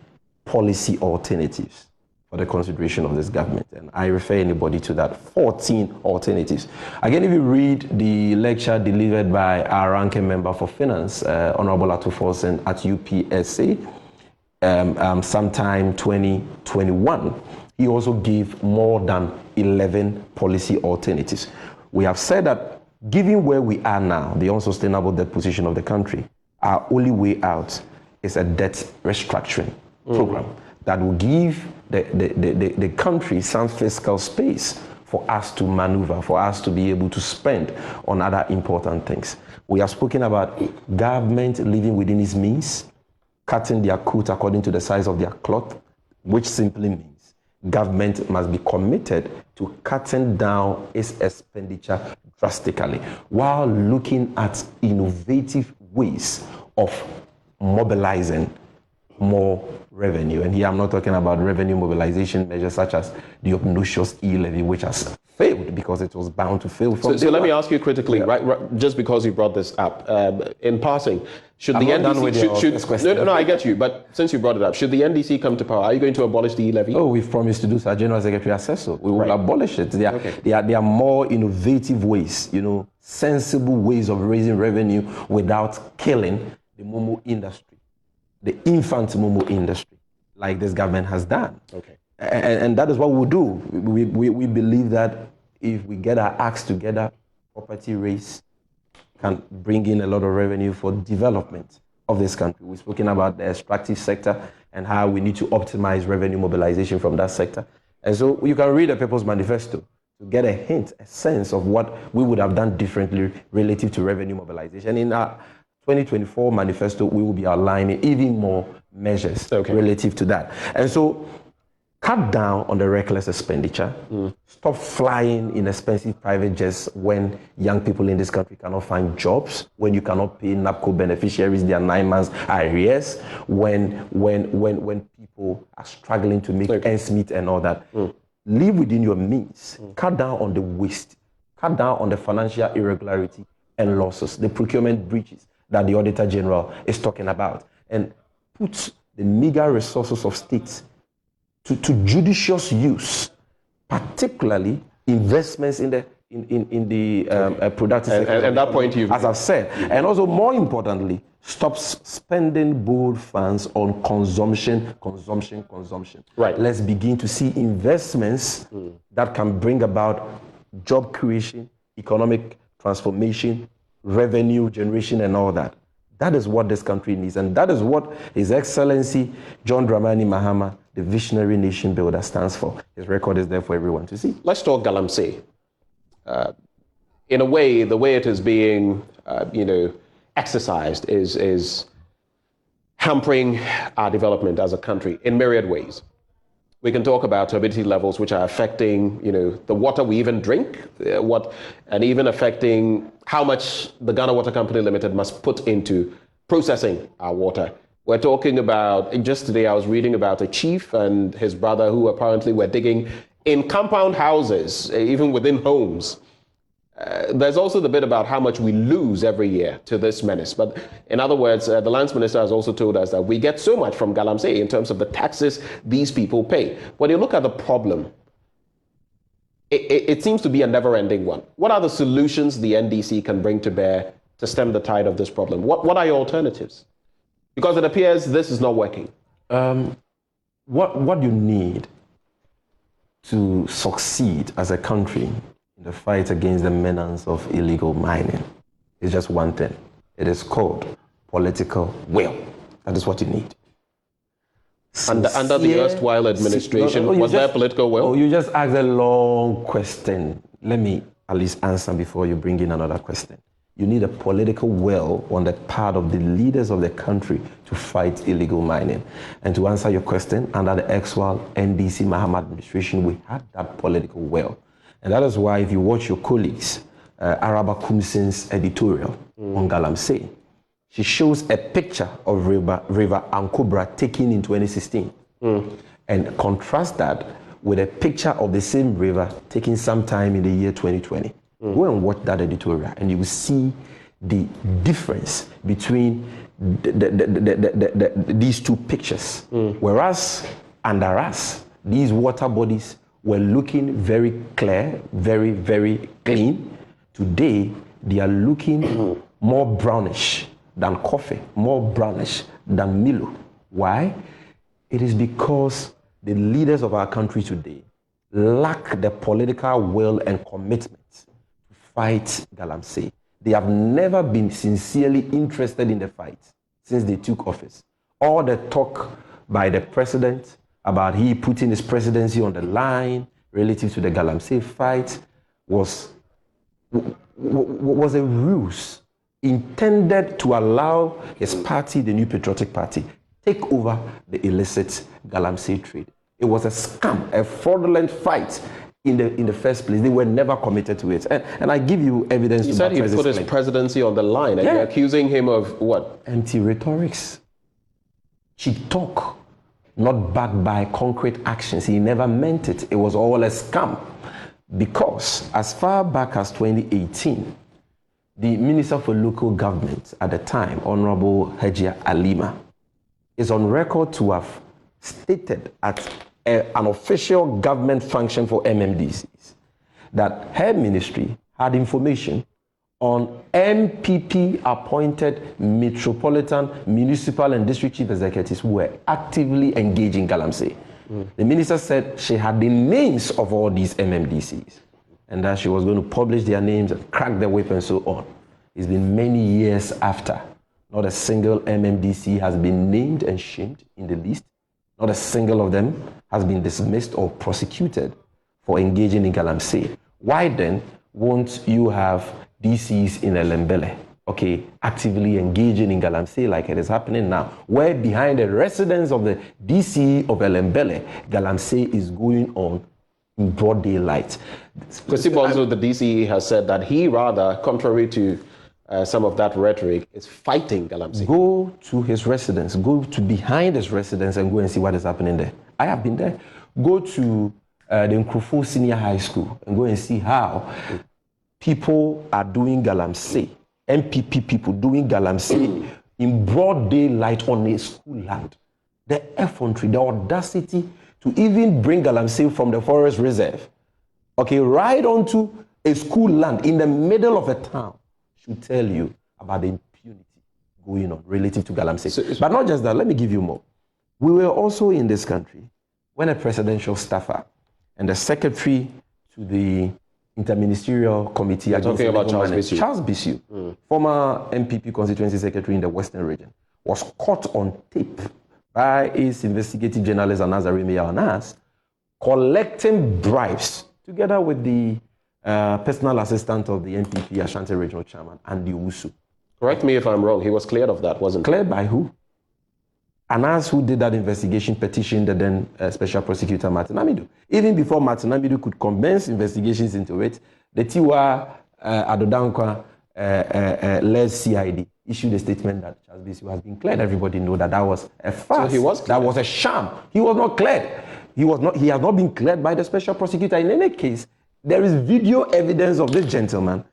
policy alternatives for the consideration of this government. And I refer anybody to that, 14 alternatives. Again, if you read the lecture delivered by our ranking member for finance, Honorable Atufosen at UPSA, sometime 2021, he also gave more than 11 policy alternatives. We have said that given where we are now, the unsustainable debt position of the country, our only way out is a debt restructuring program that will give the country some fiscal space for us to maneuver, for us to be able to spend on other important things. We have spoken about government living within its means, cutting their coat according to the size of their cloth, which simply means government must be committed to cutting down its expenditure drastically while looking at innovative ways of mobilizing more revenue. And here I'm not talking about revenue mobilization measures such as the obnoxious e-levy, which has failed because it was bound to fail. So let me ask you critically, right, just because you brought this up, in passing, should the NDC... No, I get you, but since you brought it up, should the NDC come to power, are you going to abolish the e-levy? Oh, we've promised to do so. Our General Secretary has said so. We will abolish it. There are more innovative ways, sensible ways of raising revenue without killing the Momo industry, the infant Momo industry, like this government has done. Okay. And that is what we'll do. We believe that if we get our acts together, property raise can bring in a lot of revenue for development of this country. We've spoken about the extractive sector and how we need to optimize revenue mobilization from that sector. And so you can read the People's Manifesto to get a hint, a sense of what we would have done differently relative to revenue mobilization. In our 2024 manifesto, we will be outlining even more measures relative to that. And so cut down on the reckless expenditure. Stop flying in expensive private jets when young people in this country cannot find jobs, when you cannot pay NAPCO beneficiaries their 9 months arrears, when people are struggling to make ends meet and all that. Live within your means. Cut down on the waste. Cut down on the financial irregularity and losses, the procurement breaches that the Auditor General is talking about, and put the meager resources of states to judicious use, particularly investments in the productive sector. And that point as I've said, and also more importantly, stop spending borrowed funds on consumption. Right. Let's begin to see investments that can bring about job creation, economic transformation, revenue generation, and all that. That is what this country needs, and that is what His Excellency John Dramani Mahama, the visionary nation builder, stands for. His record is there for everyone to see. Let's talk Galamsey. In a way, the way it is being, exercised is hampering our development as a country in myriad ways. We can talk about turbidity levels, which are affecting, the water we even drink, and even affecting how much the Ghana Water Company Limited must put into processing our water. We're talking about, just today I was reading about a chief and his brother who apparently were digging in compound houses, even within homes. There's also the bit about how much we lose every year to this menace. But in other words, the lands minister has also told us that we get so much from Galamsey in terms of the taxes these people pay. When you look at the problem, it seems to be a never-ending one. What are the solutions the NDC can bring to bear to stem the tide of this problem? What are your alternatives? Because it appears this is not working. What you need to succeed as a country in the fight against the menace of illegal mining is just one thing. It is called political will. That is what you need. Under the erstwhile administration, was there political will? Oh, you just asked a long question. Let me at least answer before you bring in another question. You need a political will on the part of the leaders of the country to fight illegal mining. And to answer your question, under the erstwhile NDC Mahama administration, we had that political will. And that is why if you watch your colleagues, Araba Kumsin's editorial on Galamsey, she shows a picture of River Ankobra taken in 2016 and contrast that with a picture of the same river taken sometime in the year 2020. Go and watch that editorial and you will see the difference between these two pictures. Whereas under us, these water bodies were looking very clear, very, very clean. Today, they are looking more brownish than coffee, more brownish than Milo. Why? It is because the leaders of our country today lack the political will and commitment to fight Galamsey. They have never been sincerely interested in the fight since they took office. All the talk by the president about he putting his presidency on the line relative to the Galamsey fight was a ruse intended to allow his party, the New Patriotic Party, take over the illicit Galamsey trade. It was a scam, a fraudulent fight in the first place. They were never committed to it. And I give you evidence. You said he put his presidency on the line, and you're accusing him of what? Empty rhetorics. Cheap talk, not backed by concrete actions. He never meant it. It was all a scam. Because as far back as 2018, the Minister for Local Government at the time, Honorable Hajia Alima, is on record to have stated at an official government function for MMDCs that her ministry had information on MPP-appointed metropolitan, municipal, and district chief executives who were actively engaged in Galamsey. The minister said she had the names of all these MMDCs and that she was going to publish their names and crack the whip and so on. It's been many years after. Not a single MMDC has been named and shamed in the list. Not a single of them has been dismissed or prosecuted for engaging in Galamsey. Why then won't you have DCs in Elembele, actively engaging in Galamsey like it is happening now, where behind the residence of the DC of Elembele, Galamsey is going on in broad daylight. Kwesi Bonzo, the DC, has said that he rather, contrary to some of that rhetoric, is fighting Galamsey. Go to his residence, go to behind his residence and go and see what is happening there. I have been there. Go to the Nkrufo Senior High School and go and see how people are doing Galamsey, MPP people doing Galamsey in broad daylight on a school land. The effrontery, the audacity to even bring Galamsey from the forest reserve, right onto a school land in the middle of a town, should tell you about the impunity going on relative to Galamsey. But not just that, let me give you more. We were also in this country when a presidential staffer and the secretary to the Interministerial Committee You're against talking about illegal Charles mining. Bissiou. Charles Bissiou, former MPP constituency secretary in the Western region, was caught on tape by his investigative journalist Anazari Meyanas collecting bribes together with the personal assistant of the MPP Ashanti Regional Chairman, Andy Owusu. Correct me if I'm wrong. He was cleared of that, wasn't he? Cleared by who? Anas, who did that investigation, petitioned the then Special Prosecutor Martin Amidu. Even before Martin Amidu could commence investigations into it, the Tiwa Adodankwa led CID issued a statement that Charles Bissiou has been cleared. Everybody know that that was a farce. So he was cleared. That was a sham. He was not cleared. He has not been cleared by the Special Prosecutor. In any case, there is video evidence of this gentleman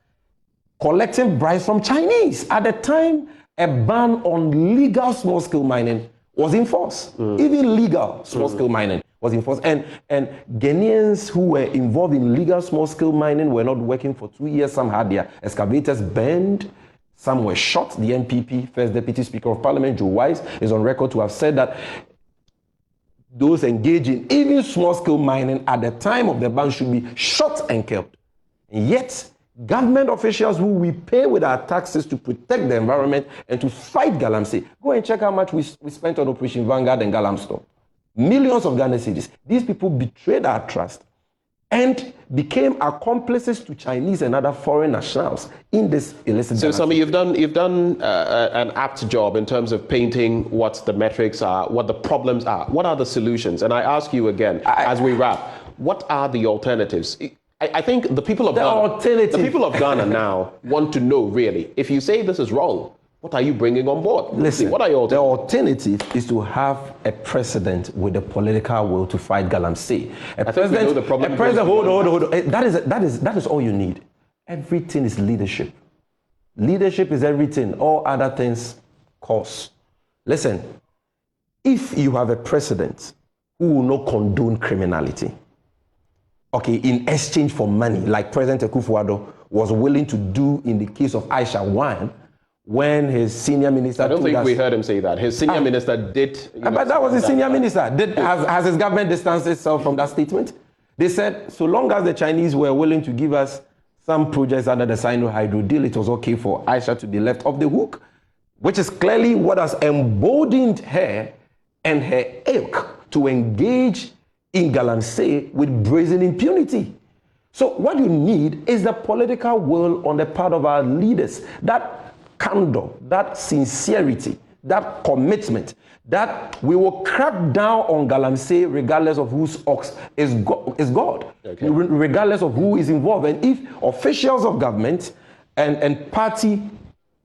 collecting bribes from Chinese. At the time, a ban on legal small-scale mining was in force. Even legal small-scale mining was in force. And Ghanaians who were involved in legal small-scale mining were not working for 2 years. Some had their excavators burned. Some were shot. The NPP, First Deputy Speaker of Parliament, Joe Wise, is on record to have said that those engaged in even small-scale mining at the time of the ban should be shot and killed. And yet, government officials who we pay with our taxes to protect the environment and to fight galamsey. Go and check how much we spent on Operation Vanguard and Galamstone. Millions of Ghana cedis. These people betrayed our trust and became accomplices to Chinese and other foreign nationals in this illicit. So, Sammy, you've done an apt job in terms of painting what the metrics are, what the problems are. What are the solutions? And I ask you again, as we wrap, what are the alternatives? I think the people of Ghana now want to know, really, if you say this is wrong, what are you bringing on board? Listen, what are your the alternative is to have a president with the political will to fight galamsey. Hold on. That is all you need. Everything is leadership. Leadership is everything. All other things cost. Listen, if you have a president who will not condone criminality, okay, in exchange for money, like President Akufo-Addo was willing to do in the case of Aisha Wan, when his senior minister... I don't think we heard him say that. His senior minister did... But that was his senior minister. Has his government distanced itself from that statement? They said, so long as the Chinese were willing to give us some projects under the Sino-Hydro deal, it was okay for Aisha to be left off the hook, which is clearly what has emboldened her and her ilk to engage in galamsey with brazen impunity. So what you need is the political will on the part of our leaders, that candor, that sincerity, that commitment, that we will crack down on galamsey regardless of whose ox is God, okay, regardless of who is involved. And if officials of government and party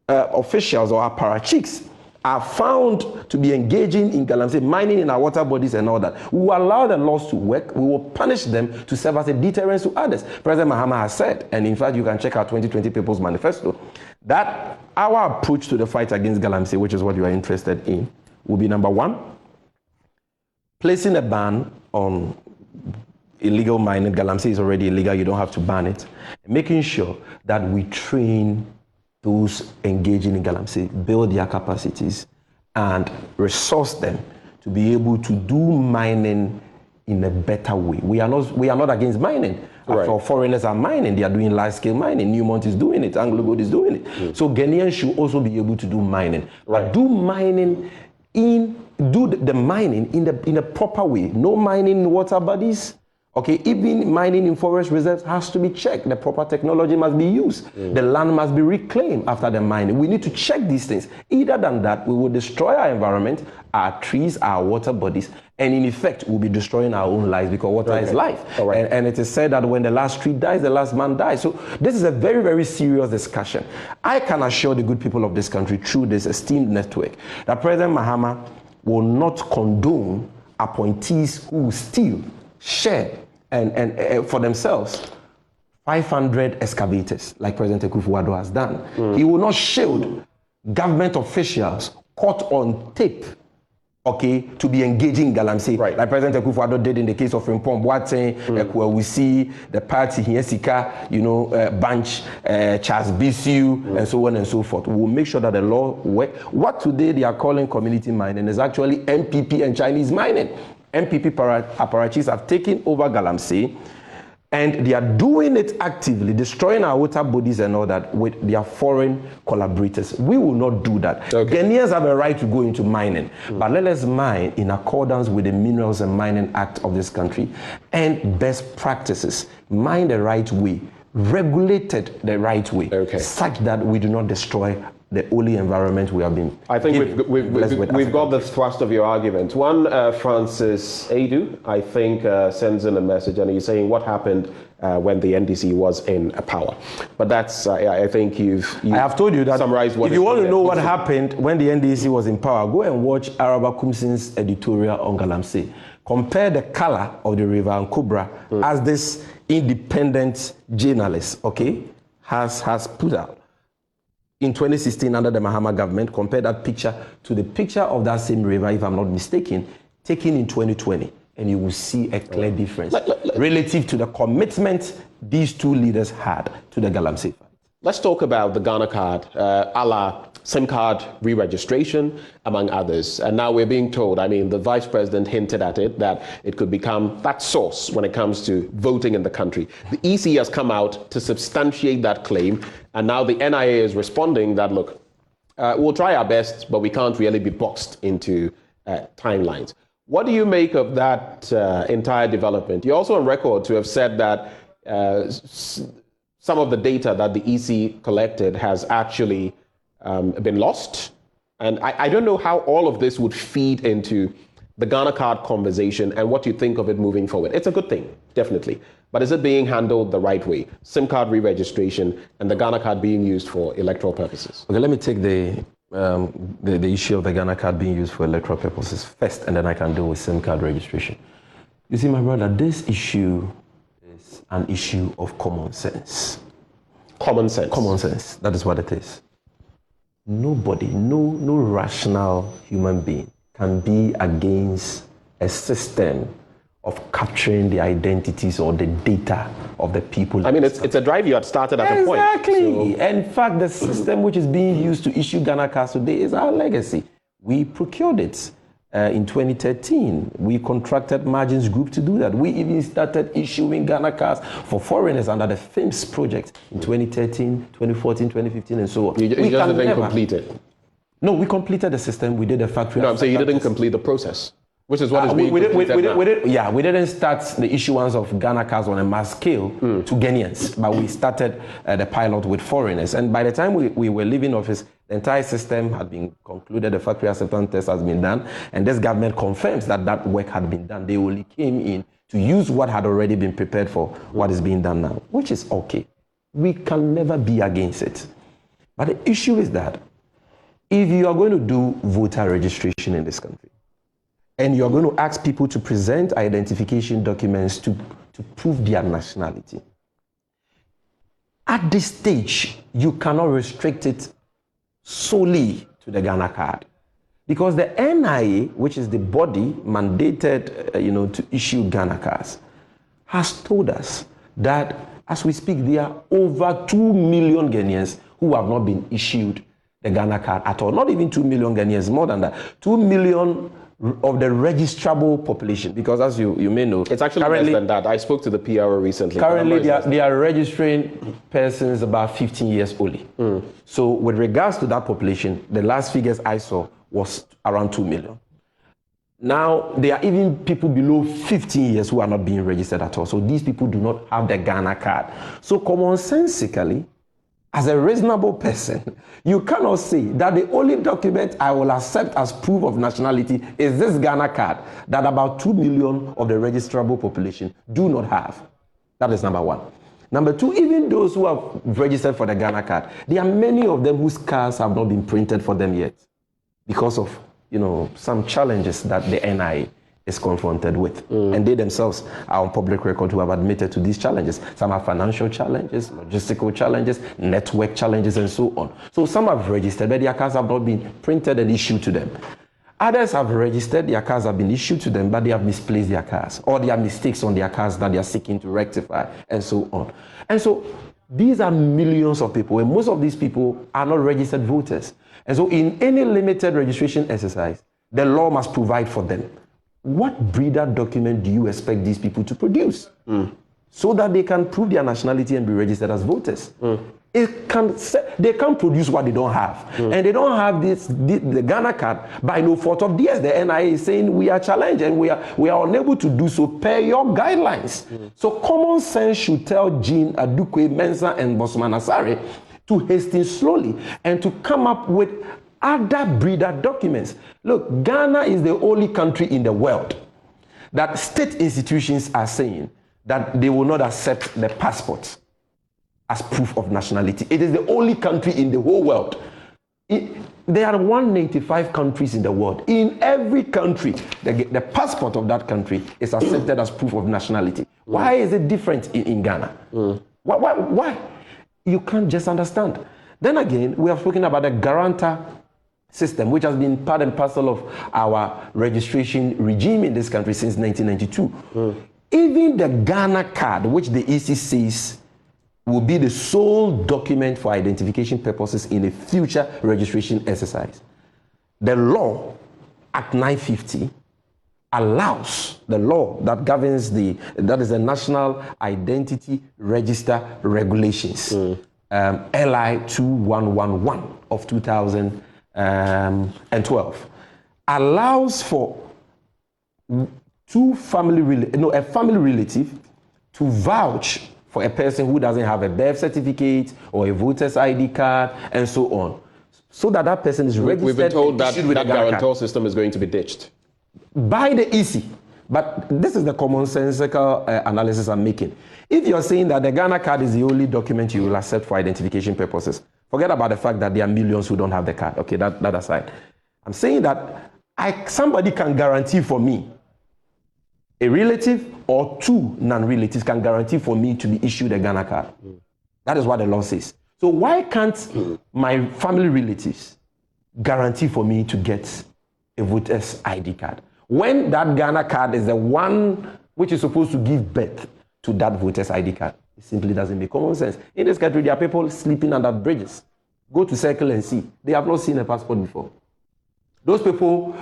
officials or apparatchiks are found to be engaging in galamsey, mining in our water bodies and all that, we will allow the laws to work. We will punish them to serve as a deterrence to others. President Mahama has said, and in fact, you can check our 2020 People's Manifesto, that our approach to the fight against galamsey, which is what you are interested in, will be number one, placing a ban on illegal mining. Galamsey is already illegal. You don't have to ban it. Making sure that we train those engaging in galamsey, build their capacities, and resource them to be able to do mining in a better way. We are not against mining. Right. After all, foreigners are mining. They are doing large-scale mining. Newmont is doing it. AngloGold is doing it. So Ghanaians should also be able to do mining. Right. But do the mining in a proper way. No mining in water bodies. Okay, even mining in forest reserves has to be checked. The proper technology must be used. The land must be reclaimed after the mining. We need to check these things. Either than that, we will destroy our environment, our trees, our water bodies, and in effect, we'll be destroying our own lives because water is life. Right. And it is said that when the last tree dies, the last man dies. So this is a very, very serious discussion. I can assure the good people of this country through this esteemed network that President Mahama will not condone appointees who steal, share, and for themselves 500 excavators like President Akufo-Addo has done. He will not shield government officials caught on tape, okay, to be engaging in galamsey, right, like President Akufo-Addo did in the case of Frimpong Boateng, where we see the party Hiesika, Bunch, Charles Bissiou, and so on and so forth. We will make sure that the law works. What today they are calling community mining is actually MPP and Chinese mining. MPP apparatchiks have taken over galamsey. And they are doing it actively, destroying our water bodies and all that with their foreign collaborators. We will not do that. Okay. Ghanaians have a right to go into mining, but let us mine in accordance with the Minerals and Mining Act of this country and best practices. Mine the right way, regulated the right way, such that we do not destroy the only environment we have been. I think we've got the thrust of your argument. One, Francis Adu, I think, sends in a message, and he's saying what happened when the NDC was in power. But that's, I think I have told you that summarized what if you want to know what happened when the NDC was in power, go and watch Araba Kumsin's editorial on Galamsey. Compare the color of the river and Cobra as this independent journalist, has put out in 2016 under the Mahama government. Compare that picture to the picture of that same river, if I'm not mistaken, taken in 2020, and you will see a clear difference relative to the commitment these two leaders had to the Galamsey fight. Let's talk about the Ghana card, a la SIM card re-registration, among others. And now we're being told, I mean, the vice president hinted at it, that it could become that source when it comes to voting in the country. The EC has come out to substantiate that claim, and now the NIA is responding that, look, we'll try our best, but we can't really be boxed into timelines. What do you make of that entire development? You're also on record to have said that some of the data that the EC collected has actually been lost. And I don't know how all of this would feed into the Ghana card conversation and what you think of it moving forward. It's a good thing, definitely. But is it being handled the right way? SIM card re-registration and the Ghana card being used for electoral purposes. Okay, let me take the issue of the Ghana card being used for electoral purposes first, and then I can deal with SIM card registration. You see, my brother, this issue is an issue of common sense. Common sense. Common sense. That is what it is. Nobody, no rational human being can be against a system of capturing the identities or the data of the people. I mean, it's a drive you had started at a point. Exactly. So. In fact, the system which is being used to issue Ghana cards today is our legacy. We procured it in 2013. We contracted Margins Group to do that. We even started issuing Ghana cards for foreigners under the FIMS project in 2013, 2014, 2015, and so on. You just didn't complete it? No, we completed the system. We did the factory. No, I'm saying you didn't complete the process, which is what is being completed now. We didn't start the issuance of Ghana cards on a mass scale to Ghanaians, but we started the pilot with foreigners. And by the time we were leaving office, the entire system had been concluded, the factory acceptance test has been done, and this government confirms that that work had been done. They only came in to use what had already been prepared for what is being done now, which is okay. We can never be against it. But the issue is that if you are going to do voter registration in this country, and you're going to ask people to present identification documents to prove their nationality, at this stage, you cannot restrict it solely to the Ghana card. Because the NIA, which is the body mandated to issue Ghana cards, has told us that as we speak, there are over 2 million Ghanaians who have not been issued the Ghana card at all. Not even 2 million Ghanaians, more than that. 2 million of the registrable population, because as you may know, it's actually less than that. I spoke to the PRO recently. Currently, they are registering persons about 15 years only. So with regards to that population, the last figures I saw was around 2 million. Now, there are even people below 15 years who are not being registered at all. So these people do not have the Ghana card. So commonsensically, as a reasonable person, you cannot say that the only document I will accept as proof of nationality is this Ghana card that about 2 million of the registrable population do not have. That is number one. Number two, even those who have registered for the Ghana card, there are many of them whose cards have not been printed for them yet because of, some challenges that the NIA is confronted with. And they themselves are on public record who have admitted to these challenges. Some have financial challenges, logistical challenges, network challenges, and so on. So some have registered, but their cards have not been printed and issued to them. Others have registered, their cards have been issued to them, but they have misplaced their cards, or there are mistakes on their cards that they are seeking to rectify, and so on. And so these are millions of people, and most of these people are not registered voters. And so in any limited registration exercise, the law must provide for them. What breeder document do you expect these people to produce? so that they can prove their nationality and be registered as voters. They can't produce what they don't have. And they don't have the Ghana card by no fault of theirs. The NIA is saying we are challenged and we are unable to do so per your guidelines. So common sense should tell Jean, Adukwe, Mensah, and Bosman Asare to hasten slowly and to come up with other breeder documents. Look, Ghana is the only country in the world that state institutions are saying that they will not accept the passport as proof of nationality. It is the only country in the whole world. There are 195 countries in the world. In every country, the passport of that country is accepted as proof of nationality. Why is it different in Ghana? Why? You can't just understand. Then again, we have spoken about the guarantor system, which has been part and parcel of our registration regime in this country since 1992. Even the Ghana card, which the EC says will be the sole document for identification purposes in a future registration exercise. The law, Act 950, allows the law that governs that is the National Identity Register Regulations, LI 2111 of 2012, allows for a family relative to vouch for a person who doesn't have a birth certificate or a voter's ID card and so on, so that that person is registered. We've been told that that guarantor system is going to be ditched by the EC. But this is the commonsensical analysis I'm making. If you're saying that the Ghana card is the only document you will accept for identification purposes, forget about the fact that there are millions who don't have the card. Okay, that aside. I'm saying that somebody can guarantee for me, a relative or two non-relatives can guarantee for me to be issued a Ghana card. That is what the law says. So why can't my family relatives guarantee for me to get a voter's ID card, when that Ghana card is the one which is supposed to give birth to that voter's ID card? It simply doesn't make common sense. In this country, there are people sleeping under bridges. Go to Circle and see. They have not seen a passport before. Those people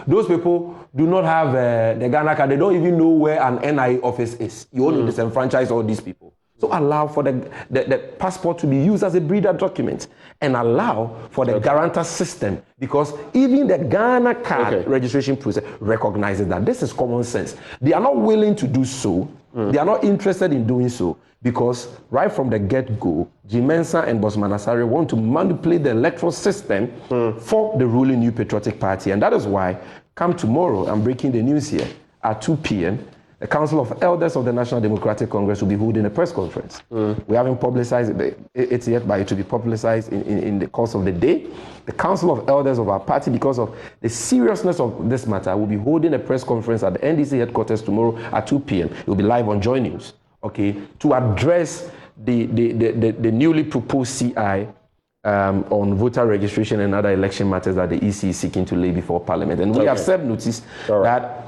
do not have the Ghana card. They don't even know where an NIA office is. You only disenfranchise all these people. So allow for the passport to be used as a breeder document and allow for the guarantor system, because even the Ghana card registration process recognizes that this is common sense. They are not willing to do so. They are not interested in doing so because right from the get-go, Mensah and Bosman Asare want to manipulate the electoral system for the ruling New Patriotic Party. And that is why, come tomorrow, I'm breaking the news here, at 2 p.m., the Council of Elders of the National Democratic Congress will be holding a press conference. We haven't publicized it yet, but it will be publicized in the course of the day. The Council of Elders of our party, because of the seriousness of this matter, will be holding a press conference at the NDC headquarters tomorrow at 2 p.m. It will be live on JoyNews, okay, to address the newly proposed CI on voter registration and other election matters that the EC is seeking to lay before Parliament. And we have served notice that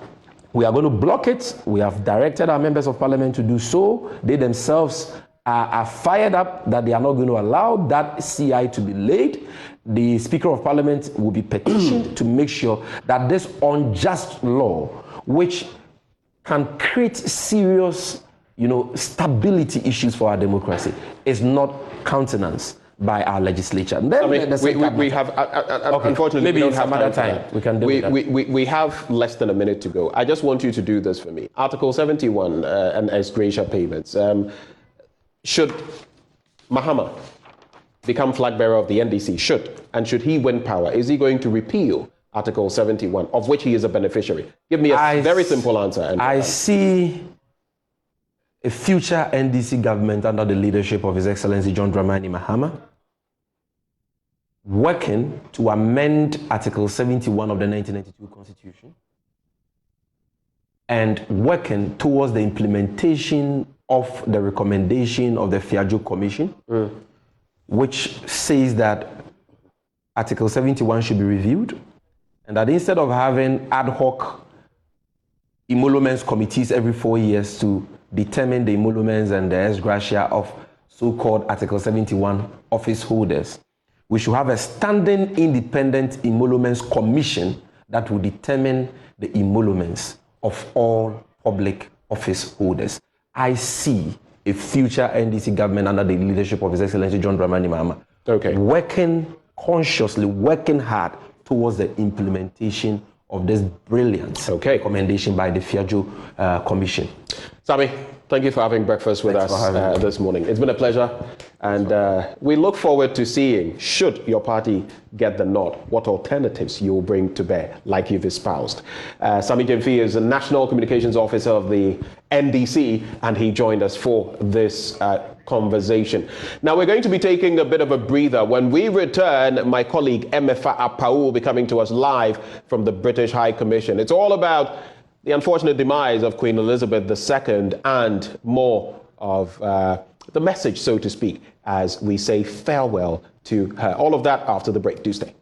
we are going to block it. We have directed our members of Parliament to do so. They themselves are fired up that they are not going to allow that CI to be laid. The Speaker of Parliament will be petitioned to make sure that this unjust law, which can create serious, stability issues for our democracy, is not countenanced by our legislature. And then we have, unfortunately, maybe we don't have some other time we can do that. We have less than a minute to go. I just want you to do this for me. Article 71 and ex gratia payments. Should Mahama become flag bearer of the NDC? Should he win power, is he going to repeal Article 71, of which he is a beneficiary? Give me a very simple answer. I see a future NDC government under the leadership of His Excellency John Dramani Mahama working to amend Article 71 of the 1992 Constitution and working towards the implementation of the recommendation of the Fiajo Commission, which says that Article 71 should be reviewed, and that instead of having ad hoc emoluments committees every 4 years to determine the emoluments and the ex gratia of so-called Article 71 office holders, we should have a standing independent emoluments commission that will determine the emoluments of all public office holders. I see a future NDC government under the leadership of His Excellency John Dramani Mahama. Okay. Working consciously, working hard towards the implementation of this brilliant recommendation by the Fiajo Commission. Sammy, thank you for having breakfast with us this morning. It's been a pleasure, and we look forward to seeing, should your party get the nod, what alternatives you will bring to bear, like you've espoused. Sammy Gyamfi is the National Communications Officer of the NDC, and he joined us for this conversation. Now, we're going to be taking a bit of a breather. When we return, my colleague Emefa Apau will be coming to us live from the British High Commission. It's all about the unfortunate demise of Queen Elizabeth II and more of the message, so to speak, as we say farewell to her. All of that after the break. Do stay.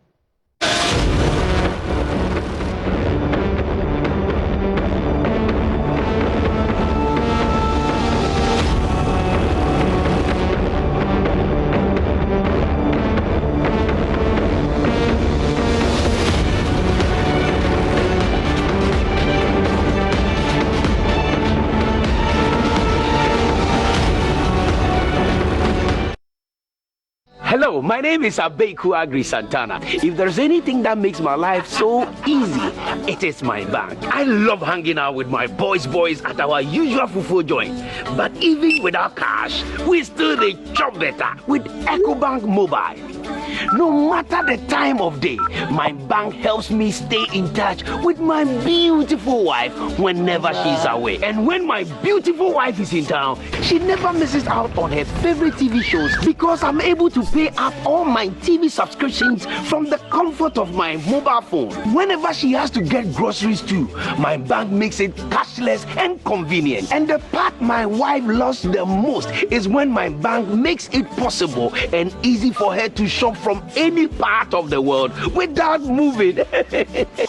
Hello, my name is Abeku Agri Santana. If there's anything that makes my life so easy, it is my bank. I love hanging out with my boys at our usual fufu joint. But even without cash, we still dey chop better with EcoBank Mobile. No matter the time of day, my bank helps me stay in touch with my beautiful wife whenever she's away. And when my beautiful wife is in town, she never misses out on her favorite TV shows because I'm able to pay up all my TV subscriptions from the comfort of my mobile phone. Whenever she has to get groceries too, my bank makes it cashless and convenient. And the part my wife loves the most is when my bank makes it possible and easy for her to shop from any part of the world without moving.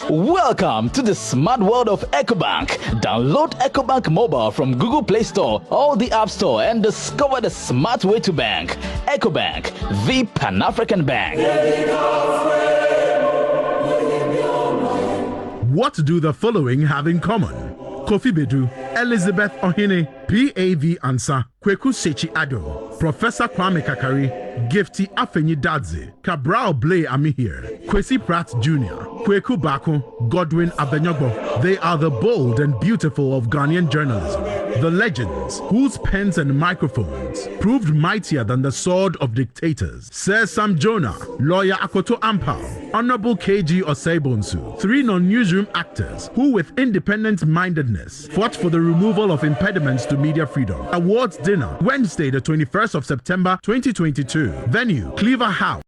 Welcome to the smart world of EcoBank. Download EcoBank Mobile from Google Play Store or the App Store and discover the smart way to bank. EcoBank, the Pan-African Bank. What do the following have in common? Kofi Bedu, Elizabeth Ohene, PAV Ansa, Kweku Sechi Ado, Professor Kwame Kakari, Gifty Afenyi Dadze, Cabral Blay Amihir, Kwesi Pratt Jr., Kweku Bako, Godwin Abenyogbo. They are the bold and beautiful of Ghanaian journalism. The legends whose pens and microphones proved mightier than the sword of dictators. Sir Sam Jonah, Lawyer Akoto Ampao, Honorable KG Osebonsu, 3 non-newsroom actors who with independent mindedness fought for the removal of impediments to media freedom. Awards dinner, Wednesday the 21st of September 2022. Venue, Cleaver House.